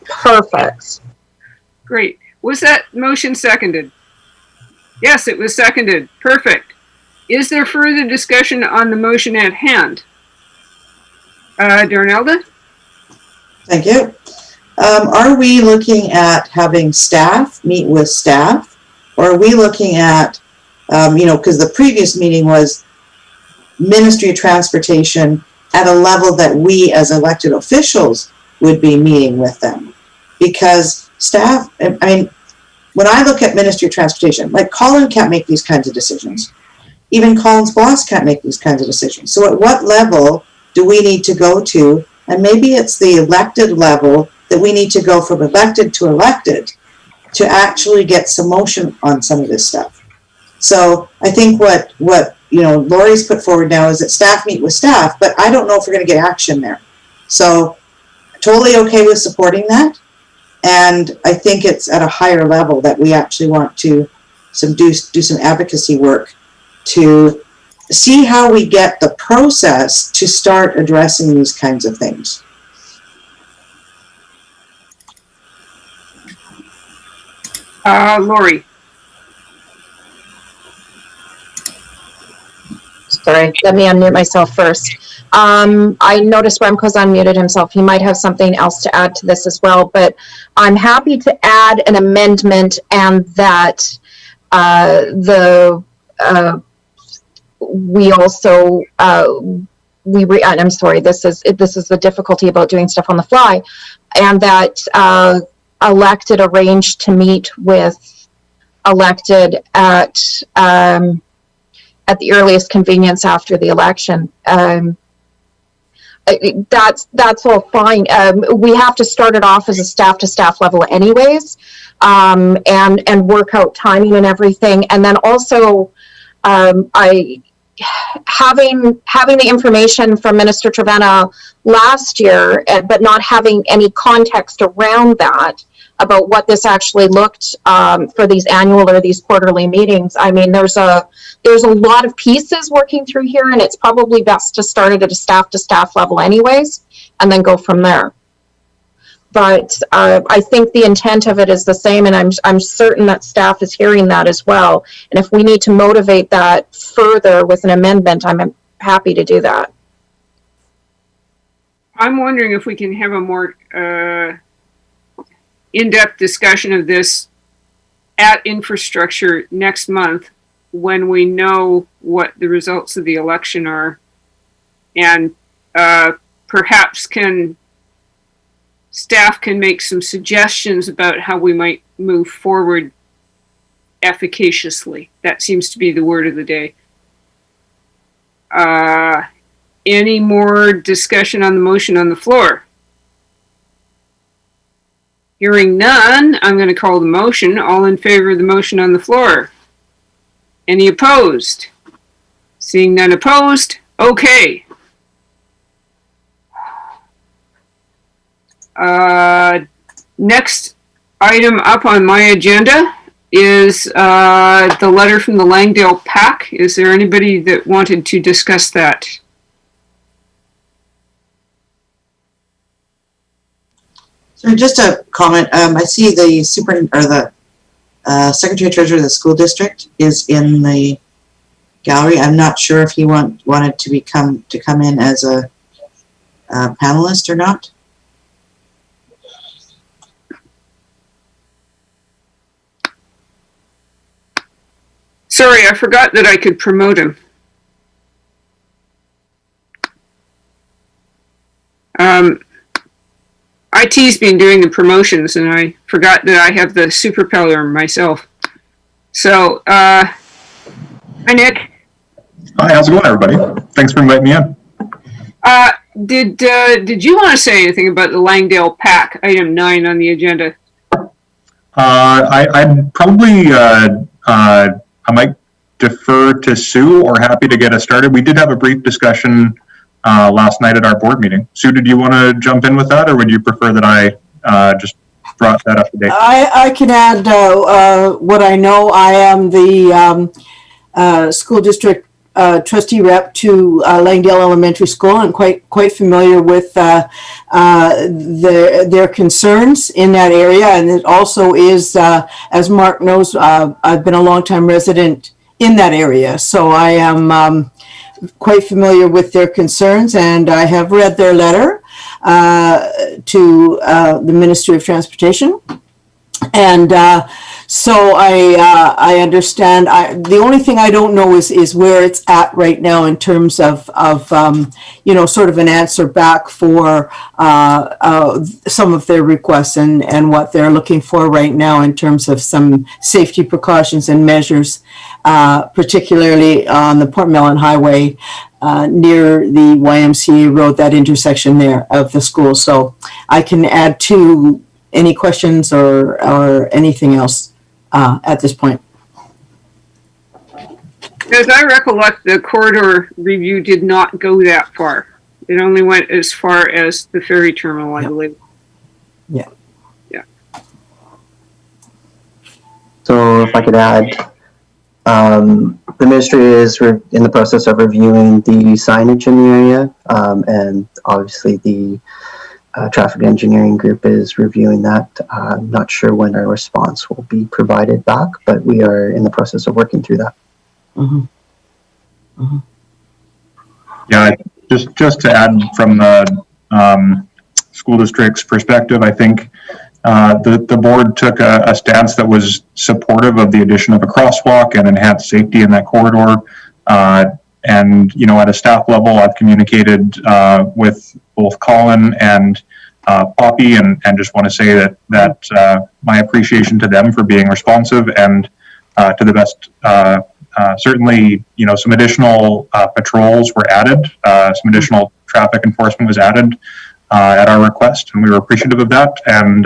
S8: Perfect.
S1: Great. Was that motion seconded? Yes, it was seconded. Perfect. Is there further discussion on the motion at hand? Darnelda?
S4: Thank you. Are we looking at having staff meet with staff? Or are we looking at, because the previous meeting was Ministry of Transportation at a level that we as elected officials would be meeting with them? Because staff, when I look at Ministry of Transportation, like Colin can't make these kinds of decisions. Even Colin's boss can't make these kinds of decisions. So at what level do we need to go to? And maybe it's the elected level that we need to go from elected to actually get some motion on some of this stuff. So I think what Lori's put forward now is that staff meet with staff, but I don't know if we're going to get action there. So totally okay with supporting that. And I think it's at a higher level that we actually want to do some advocacy work to see how we get the process to start addressing these kinds of things.
S1: Lori.
S8: Sorry, let me unmute myself first. I noticed Remco's unmuted himself. He might have something else to add to this as well, but I'm happy to add an amendment, and that we also I'm sorry, this is the difficulty about doing stuff on the fly, and that elected arranged to meet with elected at the earliest convenience after the election. That's all fine. We have to start it off as a staff to staff level anyways, and work out timing and everything. And then also, having the information from Minister Trevena last year, but not having any context around that about what this actually looked for these annual or these quarterly meetings. I mean, there's a lot of pieces working through here, and it's probably best to start it at a staff to staff level anyways, and then go from there. But I think the intent of it is the same, and I'm certain that staff is hearing that as well. And if we need to motivate that further with an amendment, I'm happy to do that.
S1: I'm wondering if we can have a more in-depth discussion of this at infrastructure next month, when we know what the results of the election are, and perhaps staff can make some suggestions about how we might move forward efficaciously. That seems to be the word of the day. Any more discussion on the motion on the floor? Hearing none, I'm going to call the motion. All in favor of the motion on the floor? Any opposed? Seeing none opposed, okay. Next item up on my agenda is the letter from the Langdale PAC. Is there anybody that wanted to discuss that?
S4: So just a comment. I see the Secretary Treasurer of the school district is in the gallery. I'm not sure if he wanted to come in as a panelist or not.
S1: Sorry, I forgot that I could promote him. IT's been doing the promotions, and I forgot that I have the super power myself. So, hi Nick.
S14: Hi, how's it going, everybody? Thanks for inviting me in.
S1: Did you want to say anything about the Langdale PAC, item 9 on the agenda?
S14: I'd probably, I might defer to Sue, or happy to get us started. We did have a brief discussion last night at our board meeting. Sue, did you want to jump in with that, or would you prefer that I just brought that up to date?
S15: I can add what I know. I am the school district trustee rep to Langdale Elementary School, and quite familiar with their concerns in that area. And it also is, as Mark knows, I've been a longtime resident in that area, so I am quite familiar with their concerns, and I have read their letter to the Ministry of Transportation. And so I understand. The only thing I don't know is where it's at right now in terms of sort of an answer back for some of their requests and what they're looking for right now in terms of some safety precautions and measures, particularly on the Port Mellon Highway near the YMCA Road, that intersection there of the school. So I can add to any questions or anything else at this point.
S1: As I recollect, the corridor review did not go that far. It only went as far as the ferry terminal, I believe.
S15: Yeah.
S1: Yeah.
S10: So if I could add, the ministry is in the process of reviewing the signage in the area, and obviously the traffic engineering group is reviewing that. I'm not sure when our response will be provided back, but we are in the process of working through that.
S15: Mm-hmm. Mm-hmm.
S14: Yeah, just to add from the school district's perspective, I think the board took a stance that was supportive of the addition of a crosswalk and enhanced safety in that corridor. And, at a staff level, I've communicated with both Colin and Poppy, and just want to say that my appreciation to them for being responsive and to the best. Certainly, some additional patrols were added, some additional traffic enforcement was added at our request, and we were appreciative of that. And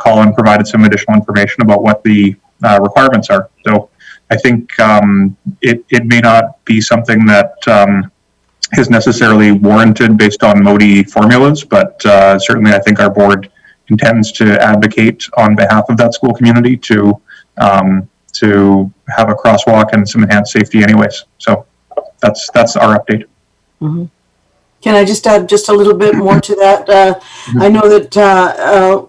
S14: Colin provided some additional information about what the requirements are. So I think it may not be something that is necessarily warranted based on MODI formulas, but certainly I think our board intends to advocate on behalf of that school community to have a crosswalk and some enhanced safety anyways. So that's our update.
S15: Mm-hmm. Can I just add just a little bit more to that? I know that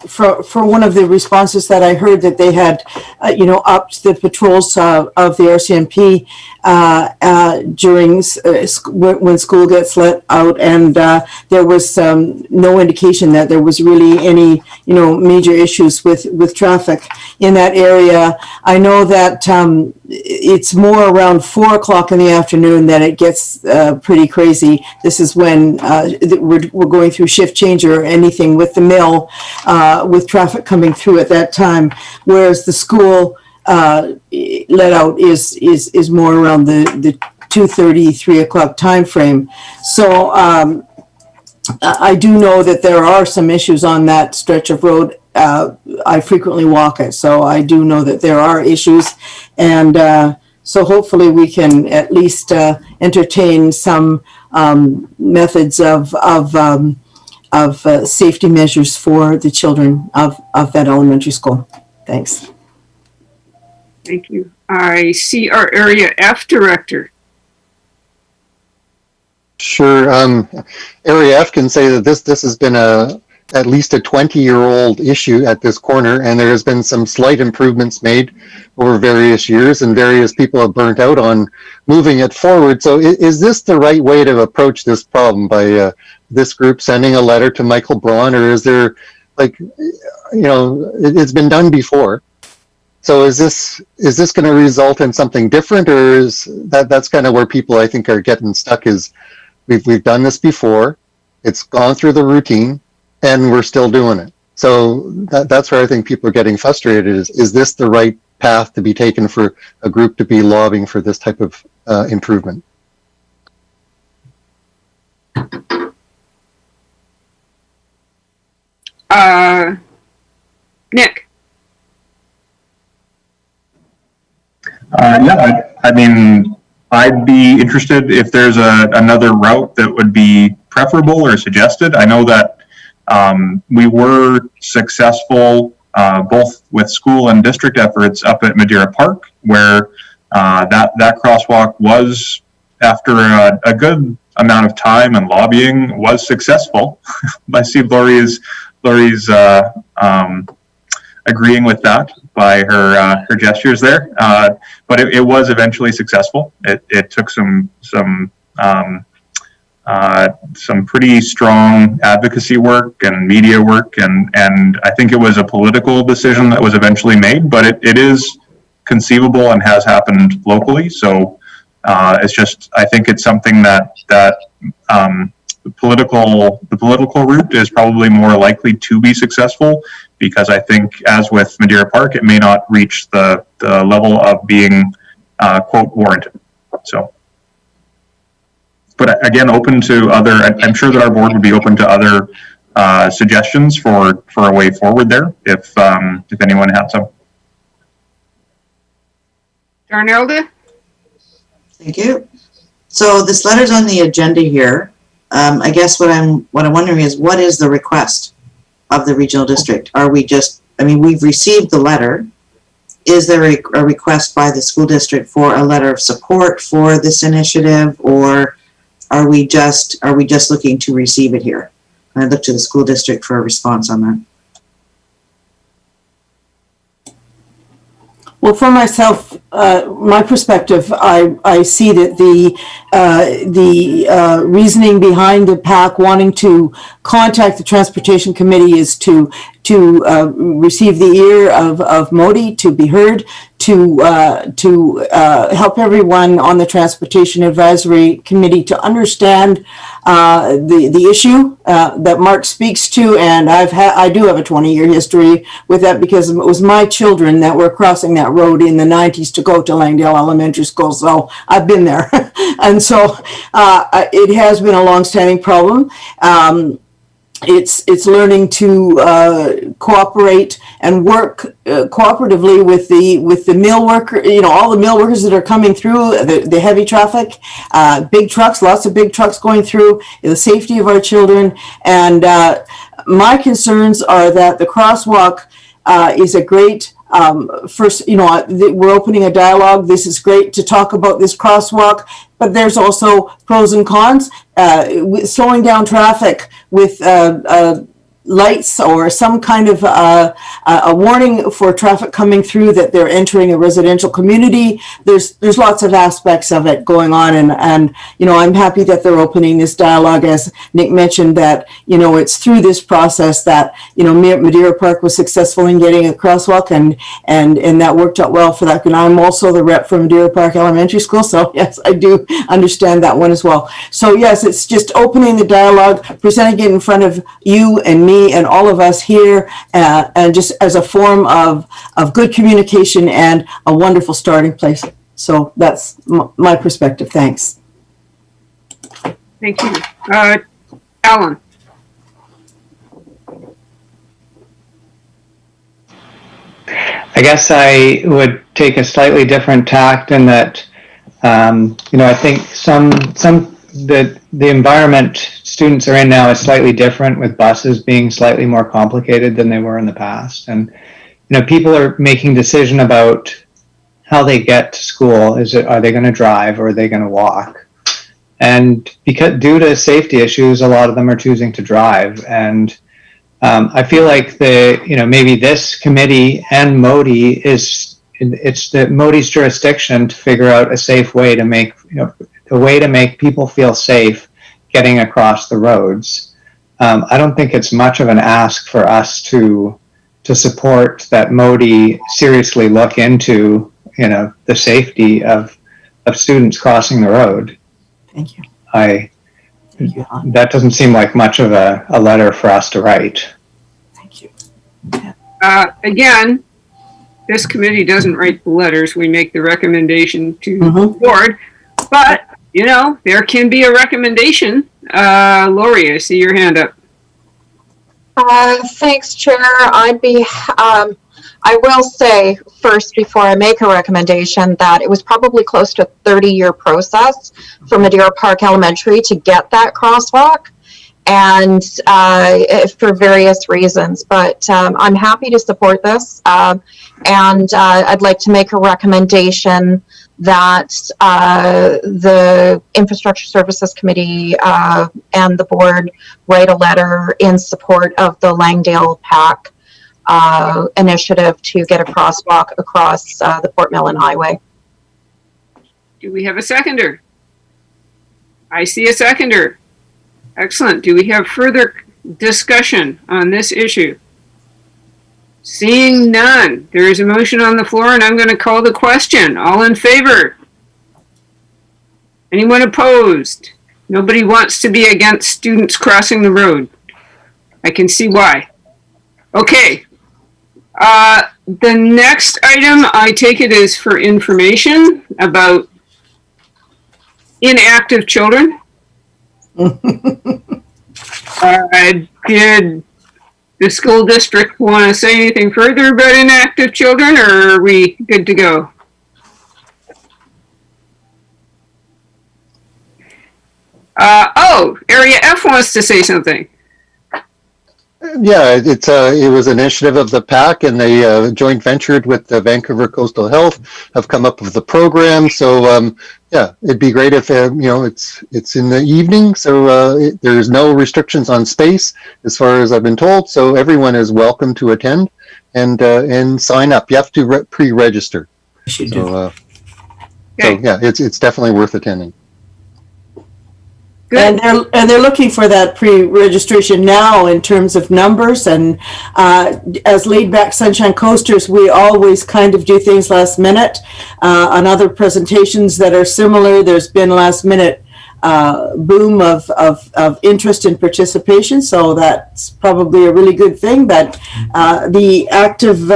S15: for one of the responses that I heard, that they had, upped the patrols of the RCMP during when school gets let out, and there was no indication that there was really any, major issues with traffic in that area. I know that it's more around 4 o'clock in the afternoon that it gets pretty crazy. This is when we're going through shift change or anything with the mill, with traffic coming through at that time, whereas the school let out is more around the 2:30, 3 o'clock time frame. So I do know that there are some issues on that stretch of road. I frequently walk it, so I do know that there are issues, and so hopefully we can at least entertain some methods of safety measures for the children of that elementary school. Thanks.
S1: Thank you. I see our Area F director.
S3: Sure. Area F can say that this has been at least a 20-year-old issue at this corner, and there has been some slight improvements made over various years, and various people have burnt out on moving it forward. So is this the right way to approach this problem, by this group sending a letter to Michael Braun, or is there, it's been done before? So is this going to result in something different, or is that's kind of where people, I think, are getting stuck, is we've done this before, it's gone through the routine, and we're still doing it. So that's where I think people are getting frustrated, is this the right path to be taken for a group to be lobbying for this type of improvement?
S1: Nick.
S14: Yeah, I mean, I'd be interested if there's another route that would be preferable or suggested. I know that we were successful both with school and district efforts up at Madeira Park, where that crosswalk was, after a good amount of time and lobbying, was successful. I see Lori's agreeing with that by her gestures there, but it was eventually successful. It took some pretty strong advocacy work and media work, and I think it was a political decision that was eventually made, but it is conceivable and has happened locally. So it's just, I think it's something that the political route is probably more likely to be successful, because I think, as with Madeira Park, it may not reach the level of being quote warranted. So, but again, open to other. I'm sure that our board would be open to other suggestions for a way forward there, if anyone had some.
S1: Darnelda?
S4: Thank you. So this letter's on the agenda here. I guess what I'm wondering is, what is the request of the regional district? Are we just, I mean, we've received the letter. Is there a request by the school district for a letter of support for this initiative, or are we just looking to receive it here? I look to the school district for a response on that.
S15: Well, for myself, my perspective, I see that the reasoning behind the PAC wanting to contact the Transportation Committee is to receive the ear of Modi, to be heard, to help everyone on the Transportation Advisory Committee to understand the issue that Mark speaks to. And I do have a 20-year history with that, because it was my children that were crossing that road in the 90s to go to Langdale Elementary School. So I've been there. And so it has been a long-standing problem. It's learning to cooperate and work cooperatively with the mill worker, all the mill workers that are coming through, the heavy traffic, big trucks, lots of big trucks going through, the safety of our children. And my concerns are that the crosswalk is a great first, we're opening a dialogue. This is great to talk about this crosswalk, but there's also pros and cons. Slowing down traffic with lights or some kind of a warning for traffic coming through that they're entering a residential community. There's lots of aspects of it going on, and I'm happy that they're opening this dialogue, as Nick mentioned, that it's through this process that Madeira Park was successful in getting a crosswalk, and that worked out well for that. And I'm also the rep for Madeira Park Elementary School, so yes, I do understand that one as well. So yes, it's just opening the dialogue, presenting it in front of you and me and all of us here, and just as a form of good communication and a wonderful starting place. So that's my perspective. Thanks.
S1: Thank you. Alan?
S9: I guess I would take a slightly different tact in that, I think the environment students are in now is slightly different, with buses being slightly more complicated than they were in the past. And, people are making decision about how they get to school. Are they going to drive, or are they going to walk? And due to safety issues, a lot of them are choosing to drive. And I feel like maybe this committee and Modi it's Modi's jurisdiction to figure out a safe way to make, a way to make people feel safe getting across the roads. I don't think it's much of an ask for us to support that Modi seriously look into, the safety of students crossing the road.
S15: Thank you.
S9: That doesn't seem like much of a letter for us to write.
S15: Thank you.
S1: Again, this committee doesn't write the letters. We make the recommendation to the board. But, there can be a recommendation. Lori, I see your hand up.
S8: Thanks, Chair. I will say first, before I make a recommendation, that it was probably close to a 30-year process for Madeira Park Elementary to get that crosswalk, and for various reasons. But I'm happy to support this, and I'd like to make a recommendation that the Infrastructure Services Committee and the board write a letter in support of the Langdale PAC initiative to get a crosswalk across the Port Millen Highway.
S1: Do we have a seconder? I see a seconder. Excellent. Do we have further discussion on this issue? Seeing none, there is a motion on the floor, and I'm going to call the question. All in favor? Anyone opposed? Nobody wants to be against students crossing the road. I can see why. Okay. The next item, I take it, is for information about inactive children. Did the school district want to say anything further about inactive children, or are we good to go? Area F wants to say something.
S3: Yeah, it was an initiative of the PAC, and they joint ventured with the Vancouver Coastal Health, have come up with the program. So yeah, it'd be great if it's in the evening, so there's no restrictions on space as far as I've been told. So everyone is welcome to attend and sign up. You have to pre-register. So yeah, it's definitely worth attending.
S15: Good. And they're looking for that pre-registration now in terms of numbers, and as laid back Sunshine Coasters, we always kind of do things last minute. On other presentations that are similar, there's been last minute boom of interest and participation, so that's probably a really good thing. But the active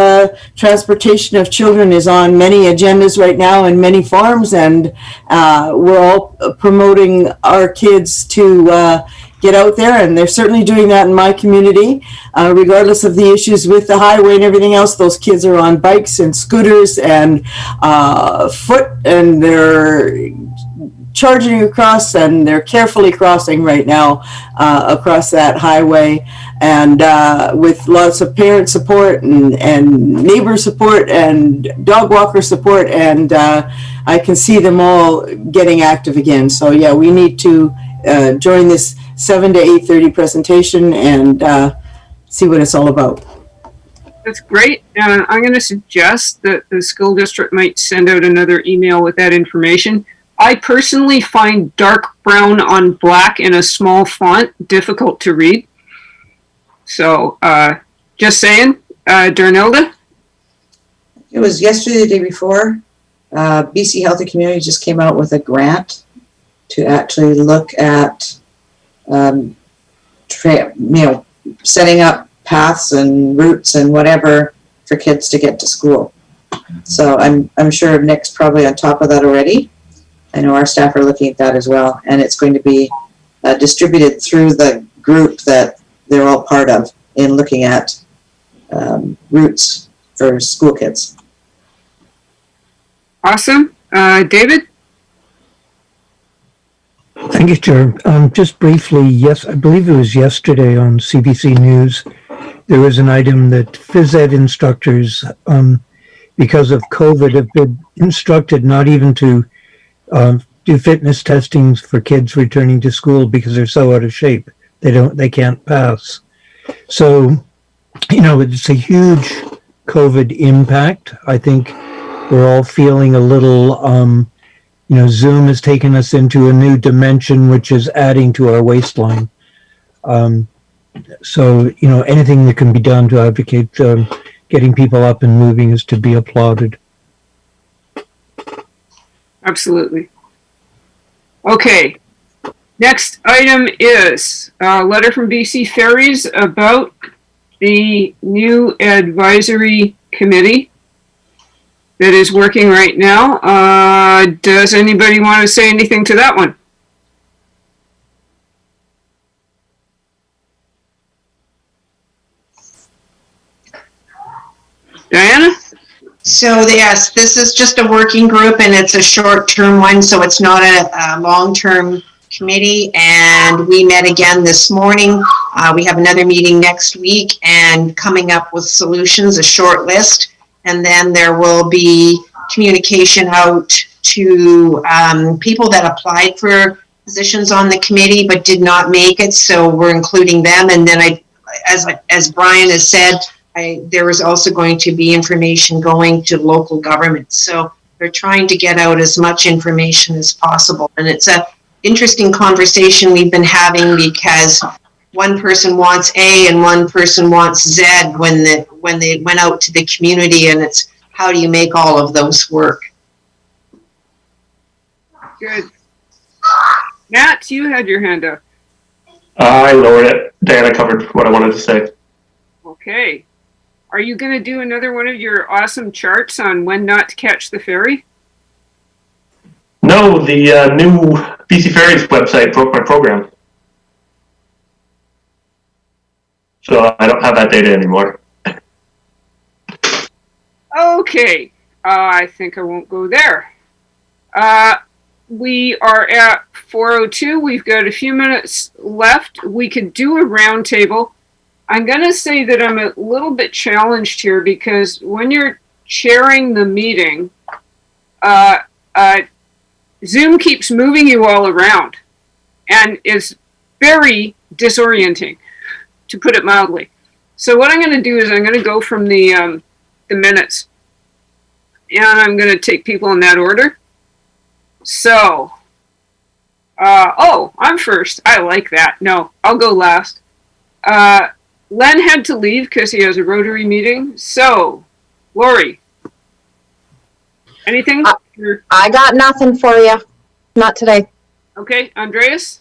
S15: transportation of children is on many agendas right now in many farms, and we're all promoting our kids to get out there, and they're certainly doing that in my community. Regardless of the issues with the highway and everything else, those kids are on bikes and scooters and foot, and they're charging across, and they're carefully crossing right now across that highway, and with lots of parent support and neighbor support and dog walker support, and I can see them all getting active again. So yeah, we need to join this 7 to 8:30 presentation and see what it's all about.
S1: That's great. I'm going to suggest that the school district might send out another email with that information. I personally find dark brown on black in a small font difficult to read. So, just saying, Darnelda?
S4: It was yesterday, the day before. BC Healthy Community just came out with a grant to actually look at, setting up paths and routes and whatever for kids to get to school. So I'm sure Nick's probably on top of that already. I know our staff are looking at that as well, and it's going to be distributed through the group that they're all part of in looking at routes for school kids.
S1: Awesome. David?
S16: Thank you, Chair. Just briefly, yes, I believe it was yesterday on CBC News, there was an item that phys ed instructors, because of COVID, have been instructed not even to do fitness testings for kids returning to school because they're so out of shape. They can't pass. So, it's a huge COVID impact. I think we're all feeling a little, Zoom has taken us into a new dimension, which is adding to our waistline. So, anything that can be done to advocate getting people up and moving is to be applauded.
S1: Absolutely. Okay. Next item is a letter from BC Ferries about the new advisory committee that is working right now. Does anybody want to say anything to that one? Diana?
S7: So yes, this is just a working group and it's a short-term one, so it's not a long-term committee. And we met again this morning. We have another meeting next week and coming up with solutions, a short list. And then there will be communication out to people that applied for positions on the committee but did not make it. So we're including them. And then as Brian has said, there is also going to be information going to local governments. So they're trying to get out as much information as possible. And it's a interesting conversation we've been having because one person wants A and one person wants Z when they went out to the community, and it's how do you make all of those work?
S1: Good. Matt, you had your hand up.
S11: I lowered it. Diana covered what I wanted to say.
S1: Okay. Are you going to do another one of your awesome charts on when not to catch the ferry?
S11: No, the new BC Ferries website broke my program. So I don't have that data anymore.
S1: Okay. I think I won't go there. We are at 4:02. We've got a few minutes left. We could do a round table. I'm going to say that I'm a little bit challenged here because when you're chairing the meeting, Zoom keeps moving you all around and is very disorienting, to put it mildly. So what I'm going to do is I'm going to go from the minutes, and I'm going to take people in that order. So, I'm first. I like that. No, I'll go last. Len had to leave because he has a Rotary meeting. So, Lori, anything?
S8: I got nothing for you. Not today.
S1: Okay, Andreas?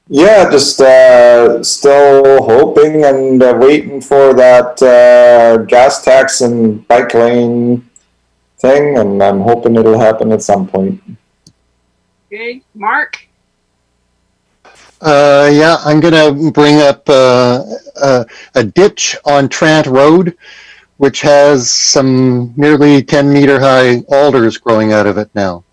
S12: Yeah, just still hoping and waiting for that gas tax and bike lane thing, and I'm hoping it'll happen at some point.
S1: Okay, Mark?
S3: Yeah, I'm going to bring up a ditch on Trant Road, which has some nearly 10-meter high alders growing out of it now.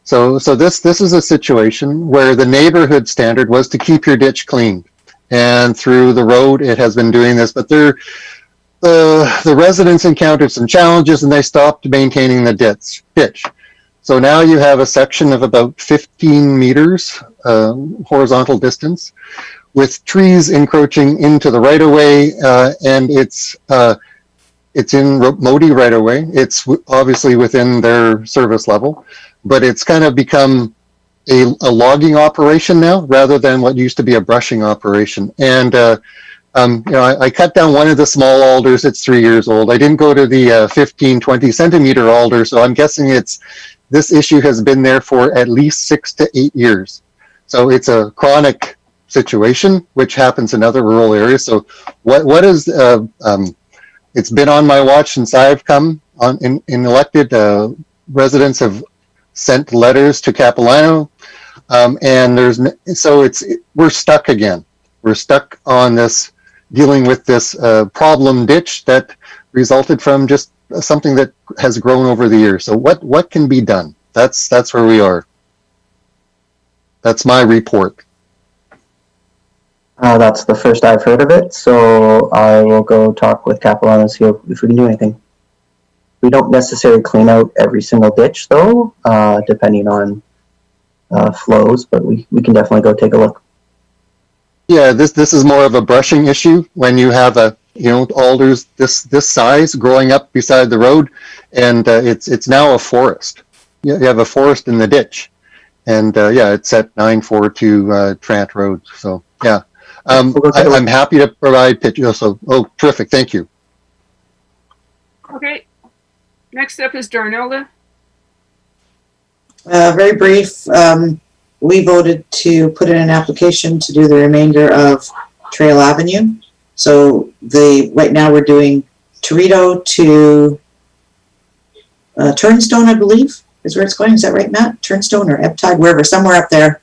S3: So this is a situation where the neighborhood standard was to keep your ditch clean. And through the road, it has been doing this, but the residents encountered some challenges and they stopped maintaining the ditch. So now you have a section of about 15 meters horizontal distance with trees encroaching into the right-of-way, and it's in Modi right-of-way. It's obviously within their service level, but it's kind of become a logging operation now rather than what used to be a brushing operation. And I cut down one of the small alders. It's 3 years old. I didn't go to the 15, 20 centimeter alder, so I'm guessing this issue has been there for at least 6 to 8 years. So it's a chronic situation, which happens in other rural areas. So what is, it's been on my watch since I've come on in elected. Residents have sent letters to Capilano, and we're stuck again. We're stuck on this, dealing with this problem ditch that resulted from just something that has grown over the years. So what can be done? That's where we are. That's my report.
S10: That's the first I've heard of it, so I will go talk with Capilano and see if we can do anything. We don't necessarily clean out every single ditch, though, depending on flows, but we can definitely go take a look.
S3: Yeah, this is more of a brushing issue when you have alders this size growing up beside the road, and it's now a forest. You have a forest in the ditch, and it's at 942 Trant Road. So yeah, I'm happy to provide pictures. So terrific, thank you.
S1: Okay. Next up is Darnella.
S4: Very brief. We voted to put in an application to do the remainder of Trail Avenue. So right now we're doing Torito to Turnstone, I believe, is where it's going. Is that right, Matt? Turnstone or Ebb-Tide, wherever, somewhere up there.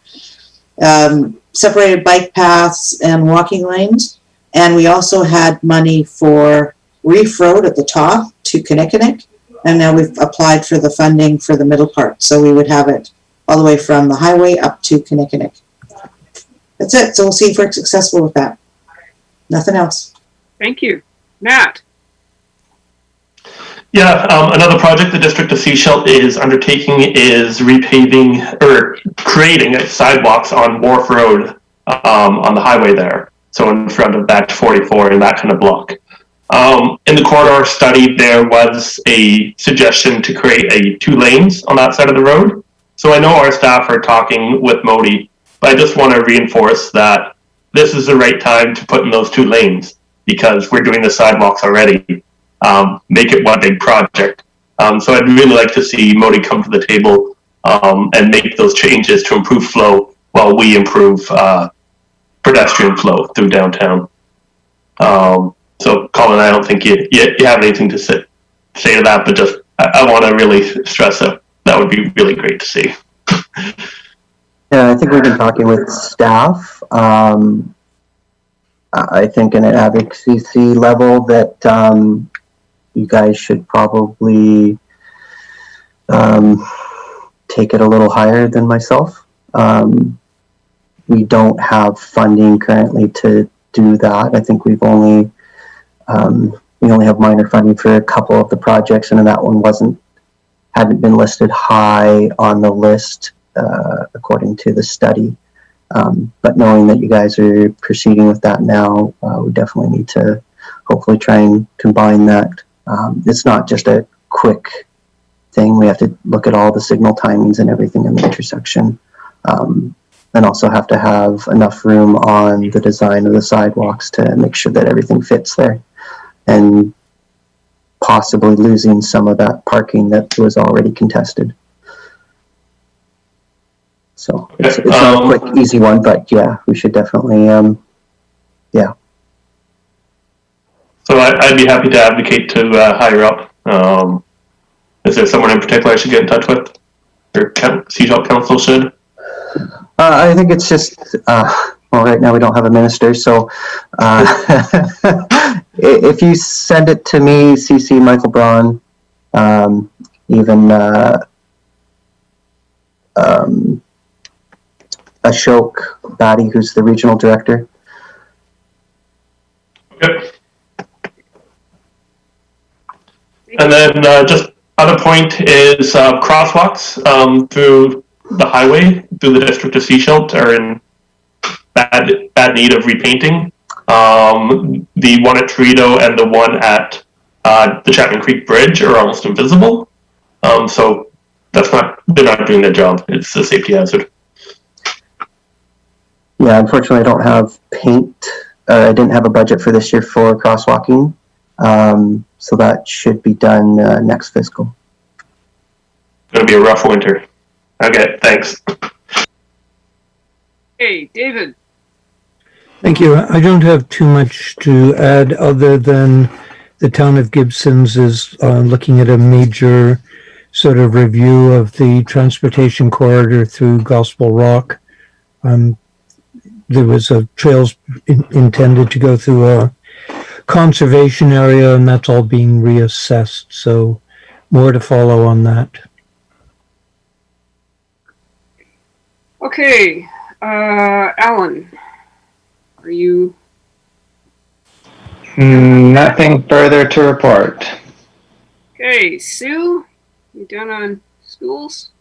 S4: Separated bike paths and walking lanes. And we also had money for Reef Road at the top to Kinnickinnick, and now we've applied for the funding for the middle part. So we would have it all the way from the highway up to Kinnickinnick. That's it. So we'll see if we're successful with that. Nothing else.
S1: Thank you. Matt?
S11: Yeah, another project the District of Sechelt is undertaking is repaving or creating sidewalks on Wharf Road on the highway there. So in front of Batch 44 and that kind of block. In the corridor study, there was a suggestion to create 2 lanes on that side of the road. So I know our staff are talking with Modi, but I just want to reinforce that this is the right time to put in those 2 lanes because we're doing the sidewalks already. Make it one big project. So I'd really like to see Modi come to the table and make those changes to improve flow while we improve pedestrian flow through downtown. So Colin, I don't think you have anything to say to that, but just I want to really stress that would be really great to see.
S10: Yeah, I think we've been talking with staff. I think in an advocacy level that you guys should probably take it a little higher than myself. We don't have funding currently to do that. I think we only have minor funding for a couple of the projects, and that one hadn't been listed high on the list according to the study. But knowing that you guys are proceeding with that now, we definitely need to hopefully try and combine that. It's not just a quick thing. We have to look at all the signal timings and everything in the intersection. And also have to have enough room on the design of the sidewalks to make sure that everything fits there. And possibly losing some of that parking that was already contested. So it's not a quick, easy one, but yeah, we should definitely, yeah.
S11: So I'd be happy to advocate to higher up. Is there someone in particular I should get in touch with? Or Sechelt Council should?
S10: I think it's just, well, right now we don't have a minister, so if you send it to me, CC Michael Braun, even Ashok Badi, who's the regional director.
S11: Yep. And then just other point is crosswalks through the highway through the District of Sechelt are in bad need of repainting. The one at Torito and the one at the Chapman Creek Bridge are almost invisible. So they're not doing their job. It's a safety hazard.
S10: Yeah, unfortunately I don't have paint. I didn't have a budget for this year for crosswalking. So that should be done next fiscal.
S11: It's going to be a rough winter. Okay, thanks.
S1: Hey, David.
S16: Thank you. I don't have too much to add other than the town of Gibson's is looking at a major sort of review of the transportation corridor through Gospel Rock. There was a trails intended to go through a conservation area, and that's all being reassessed. So more to follow on that.
S1: Okay, Alan, are you?
S9: Nothing further to report.
S1: Okay, Sue, you done on schools?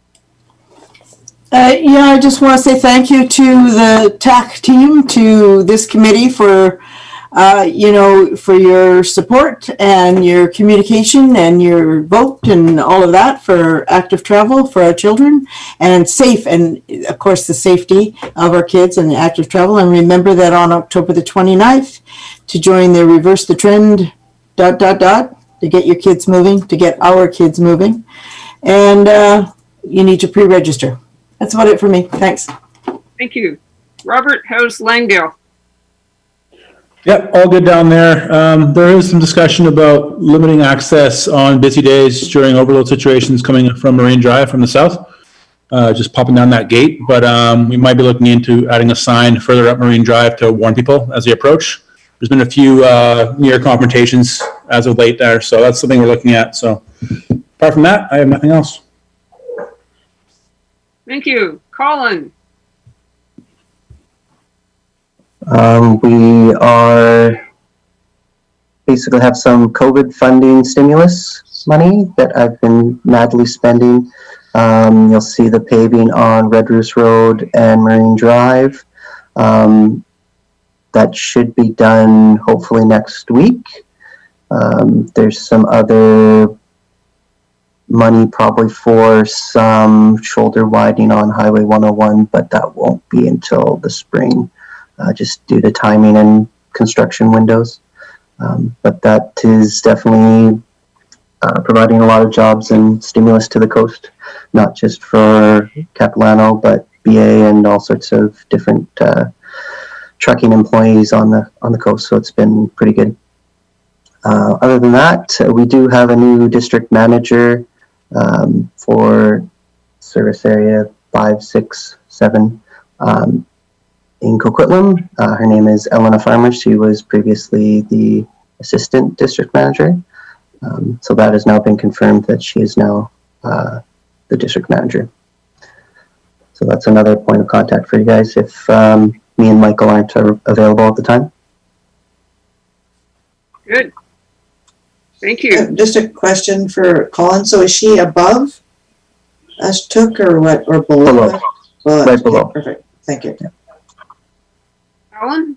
S15: Yeah, I just want to say thank you to the TAC team, to this committee for, for your support and your communication and your vote and all of that for active travel for our children and safe, and of course the safety of our kids and the active travel. And remember that on October the 29th to join the Reverse the Trend ... to get your kids moving, to get our kids moving. And you need to pre-register. That's about it for me. Thanks.
S1: Thank you. Robert, how's Langdale?
S5: Yep, all good down there. There is some discussion about limiting access on busy days during overload situations coming from Marine Drive from the south, just popping down that gate. But we might be looking into adding a sign further up Marine Drive to warn people as they approach. there's been a few near confrontations as of late there, so that's something we're looking at. So apart from that, I have nothing else.
S1: Thank you. Colin?
S10: We are basically have some COVID funding stimulus money that I've been madly spending. You'll see the paving on Red Roos Road and Marine Drive. That should be done hopefully next week. There's some other money probably for some shoulder widening on Highway 101, but that won't be until the spring, just due to timing and construction windows. But that is definitely providing a lot of jobs and stimulus to the coast, not just for Capilano, but BA and all sorts of different trucking employees on the coast. So it's been pretty good. Other than that, we do have a new district manager for service area 5, 6, 7 in Coquitlam. Her name is Elena Farmer. She was previously the assistant district manager. So that has now been confirmed that she is now the district manager. So that's another point of contact for you guys if me and Michael aren't available at the time.
S1: Good. Thank you.
S4: Just a question for Colin. So is she above Ashtook or what, or below?
S10: Below. Right below.
S4: Perfect. Thank you.
S1: Alan?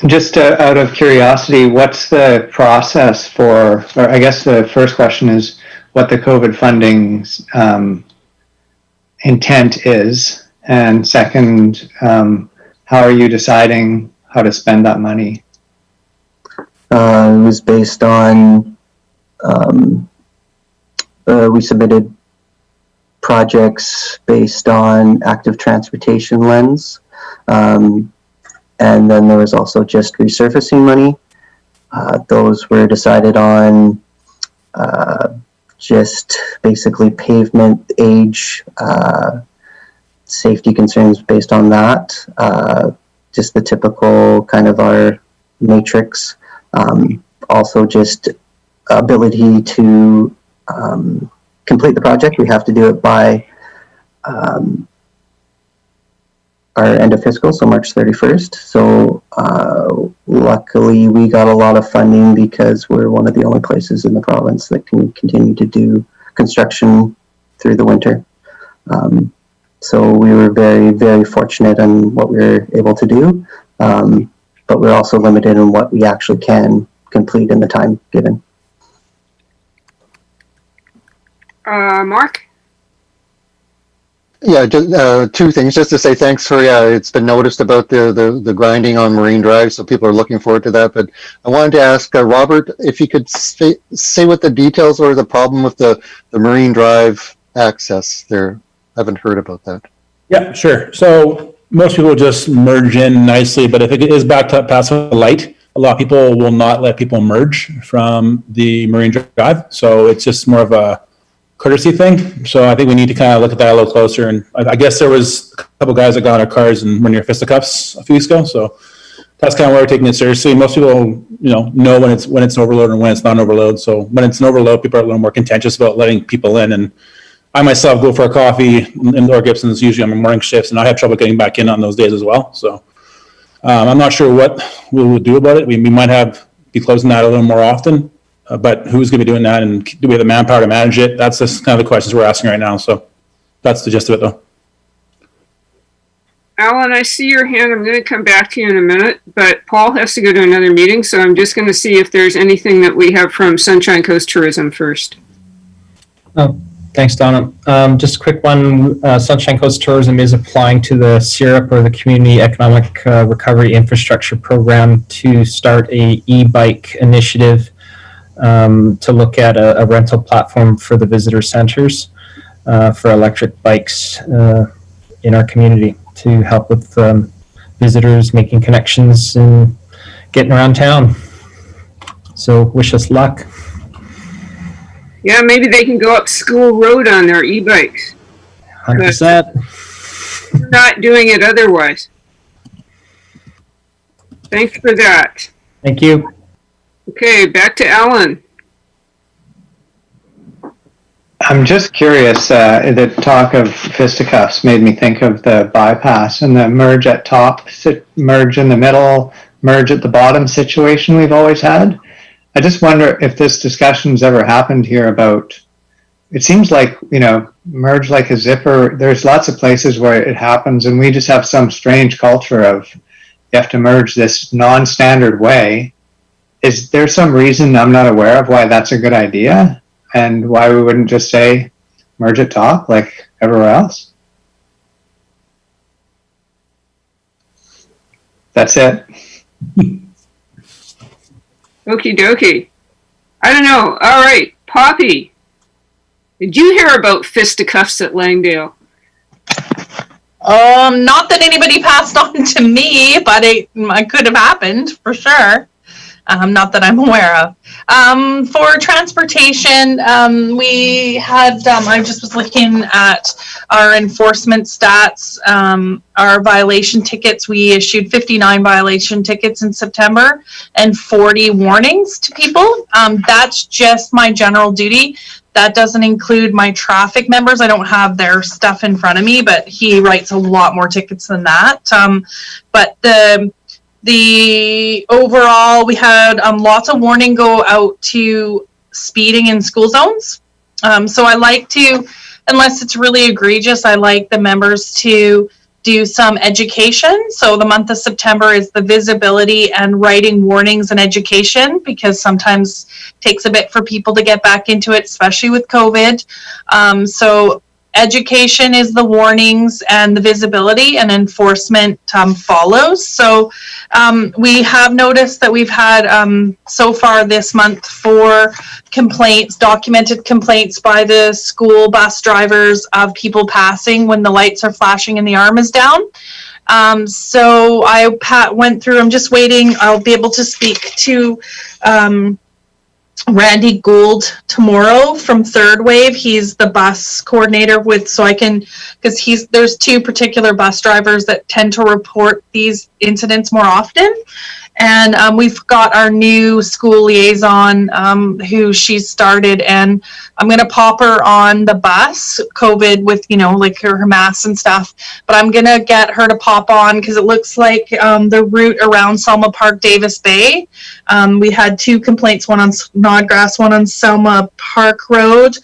S9: Just out of curiosity, what's the process for, or I guess the first question is what the COVID funding's intent is, and second, how are you deciding how to spend that money?
S10: It was based on, we submitted projects based on active transportation lens. And then there was also just resurfacing money. Those were decided on just basically pavement age, safety concerns based on that. Just the typical kind of our matrix. Also just ability to complete the project. We have to do it by our end of fiscal, so March 31st. So luckily we got a lot of funding because we're one of the only places in the province that can continue to do construction through the winter. So we were very, very fortunate in what we were able to do, but we're also limited in what we actually can complete in the time given.
S1: Mark?
S3: Yeah, two things. Just to say thanks for, it's been noticed about the grinding on Marine Drive, so people are looking forward to that. But I wanted to ask Robert if you could say what the details or the problem with the Marine Drive access there. I haven't heard about that.
S5: Yeah, sure. So most people just merge in nicely, but if it is backed up past the light, a lot of people will not let people merge from the Marine Drive. So it's just more of a courtesy thing. So I think we need to kind of look at that a little closer. And I guess there was a couple guys that got in our cars and were near fisticuffs a few weeks ago. So that's kind of why we're taking it seriously. Most people, know when it's an overload and when it's not an overload. So when it's an overload, people are a little more contentious about letting people in. And I myself go for a coffee in Laura Gibson's usually on my morning shifts, and I have trouble getting back in on those days as well. So I'm not sure what we will do about it. We might be closing that a little more often. But who's going to be doing that, and do we have the manpower to manage it? That's just kind of the questions we're asking right now. So that's the gist of it, though.
S1: Alan, I see your hand. I'm going to come back to you in a minute, but Paul has to go to another meeting, so I'm just going to see if there's anything that we have from Sunshine Coast Tourism first.
S6: Oh, thanks, Donna. Just a quick one. Sunshine Coast Tourism is applying to the CERIP, or the Community Economic Recovery Infrastructure Program, to start a e-bike initiative to look at a rental platform for the visitor centers for electric bikes in our community to help with visitors making connections and getting around town. So wish us luck.
S1: Yeah, maybe they can go up School Road on their e-bikes.
S6: 100%.
S1: Not doing it otherwise. Thanks for that.
S6: Thank you.
S1: Okay, back to Alan.
S9: I'm just curious, the talk of fisticuffs made me think of the bypass and the merge at top, merge in the middle, merge at the bottom situation we've always had. I just wonder if this discussion's ever happened here about, it seems like, merge like a zipper. There's lots of places where it happens and we just have some strange culture of you have to merge this non-standard way. Is there some reason I'm not aware of why that's a good idea? And why we wouldn't just say merge at top like everywhere else? That's it.
S1: Okie dokie. I don't know. All right, Poppy. Did you hear about fisticuffs at Langdale?
S17: Not that anybody passed on to me, but it could have happened for sure. Not that I'm aware of. For transportation, we had, I just was looking at our enforcement stats, our violation tickets. We issued 59 violation tickets in September and 40 warnings to people. That's just my general duty. That doesn't include my traffic members. I don't have their stuff in front of me, but he writes a lot more tickets than that. But the overall, we had lots of warning go out to speeding in school zones. So I like to, unless it's really egregious, I like the members to do some education. So the month of September is the visibility and writing warnings and education, because sometimes it takes a bit for people to get back into it, especially with COVID. So education is the warnings and the visibility, and enforcement follows. So we have noticed that we've had so far this month 4 complaints, documented complaints by the school bus drivers of people passing when the lights are flashing and the arm is down. So I went through, I'm just waiting, I'll be able to speak to Randy Gould tomorrow from Third Wave. He's the bus coordinator with, so I can, because there's 2 particular bus drivers that tend to report these incidents more often. And we've got our new school liaison who she started, and I'm going to pop her on the bus, COVID with, like her masks and stuff. But I'm going to get her to pop on because it looks like the route around Selma Park, Davis Bay. We had 2 complaints, one on Snodgrass, one on Selma Park Road,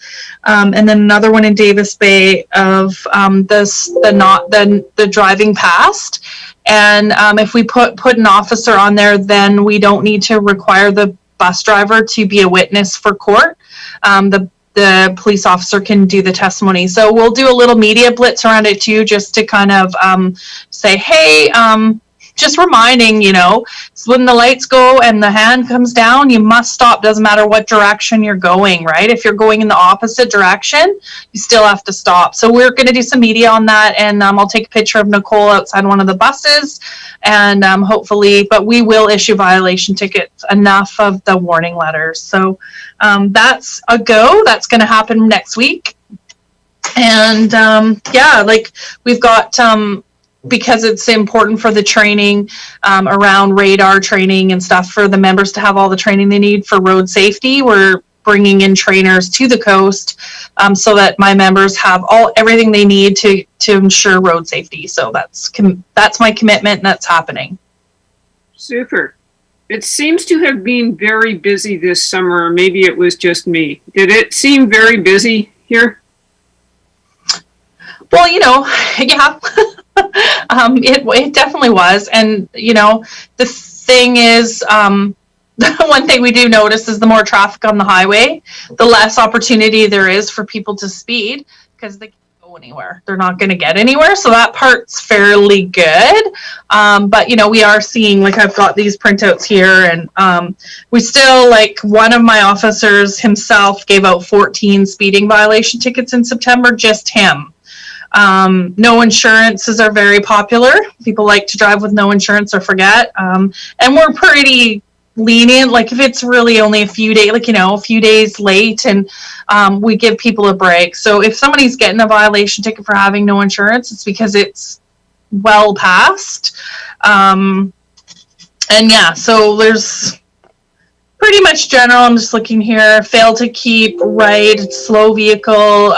S17: and then another one in Davis Bay of the driving past. And if we put an officer on there, then we don't need to require the bus driver to be a witness for court. The police officer can do the testimony. So we'll do a little media blitz around it too, just to kind of say, hey, just reminding, when the lights go and the hand comes down, you must stop. Doesn't matter what direction you're going, right? If you're going in the opposite direction, you still have to stop. So we're going to do some media on that, and I'll take a picture of Nicole outside one of the buses, and hopefully, but we will issue violation tickets, enough of the warning letters. So that's a go. That's going to happen next week. And we've got because it's important for the training around radar training and stuff, for the members to have all the training they need for road safety. We're bringing in trainers to the coast so that my members have everything they need to ensure road safety. So that's my commitment, and that's happening.
S1: Super. It seems to have been very busy this summer. Maybe it was just me. Did it seem very busy here?
S17: Well, yeah. It definitely was. And, the thing is, the one thing we do notice is the more traffic on the highway, the less opportunity there is for people to speed, because they can't go anywhere. They're not going to get anywhere. So that part's fairly good. But, we are seeing, like, I've got these printouts here, and we still, one of my officers himself gave out 14 speeding violation tickets in September, just him. No insurances are very popular. People like to drive with no insurance or forget. And we're pretty lenient. Like, if it's really only a few days, a few days late, and we give people a break. So if somebody's getting a violation ticket for having no insurance, it's because it's well past. And yeah, so there's pretty much general. I'm just looking here. Fail to keep right, slow vehicle,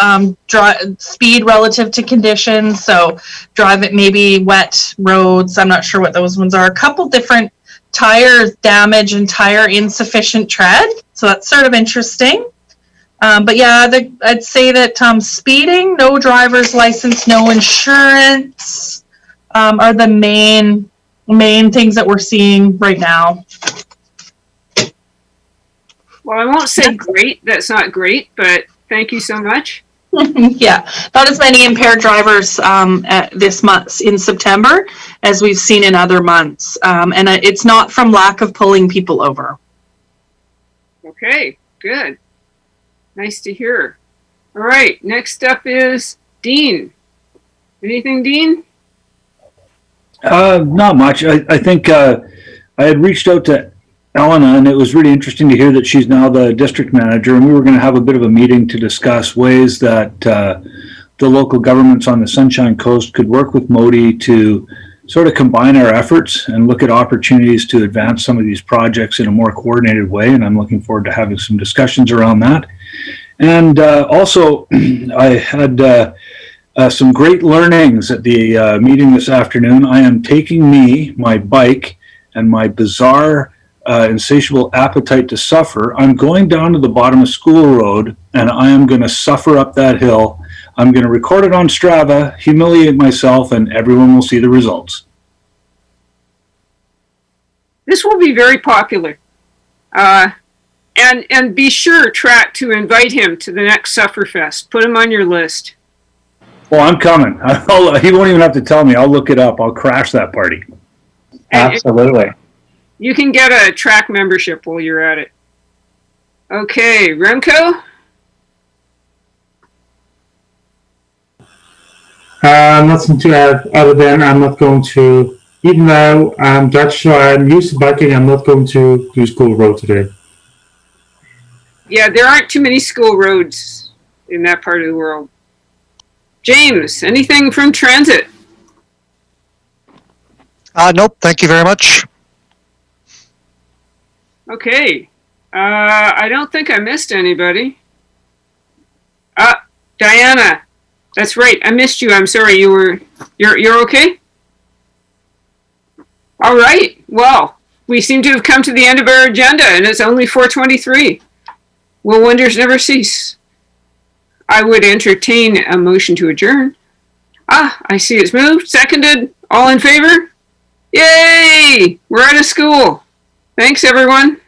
S17: speed relative to conditions. So drive it maybe wet roads. I'm not sure what those ones are. A couple different tire damage and tire insufficient tread. So that's sort of interesting. But yeah, I'd say that speeding, no driver's license, no insurance are the main things that we're seeing right now.
S1: Well, I won't say great. That's not great, but thank you so much.
S17: Yeah, not as many impaired drivers this month in September as we've seen in other months. And it's not from lack of pulling people over.
S1: Okay, good. Nice to hear. All right, next up is Dean. Anything, Dean?
S13: Not much. I think I had reached out to Elena, and it was really interesting to hear that she's now the district manager, and we were going to have a bit of a meeting to discuss ways that the local governments on the Sunshine Coast could work with Modi to sort of combine our efforts and look at opportunities to advance some of these projects in a more coordinated way, and I'm looking forward to having some discussions around that. And also, I had some great learnings at the meeting this afternoon. I am taking my bike, and my bizarre insatiable appetite to suffer. I'm going down to the bottom of School Road, and I am going to suffer up that hill. I'm going to record it on Strava, humiliate myself, and everyone will see the results.
S1: This will be very popular. And be sure, Track, to invite him to the next Sufferfest. Put him on your list.
S13: Well, I'm coming. He won't even have to tell me. I'll look it up. I'll crash that party.
S9: Absolutely.
S1: You can get a Track membership while you're at it. Okay, Remco?
S2: Nothing to add other than I'm not going to, even though I'm Dutch, so I'm used to biking, I'm not going to do School Road today.
S1: Yeah, there aren't too many school roads in that part of the world. James, anything from transit?
S3: Nope, thank you very much.
S1: Okay. I don't think I missed anybody. Diana. That's right. I missed you. I'm sorry. You're okay? All right. Well, we seem to have come to the end of our agenda, and it's only 4:23. Will wonders never cease? I would entertain a motion to adjourn. I see it's moved. Seconded. All in favor? Yay! We're out of school. Thanks, everyone.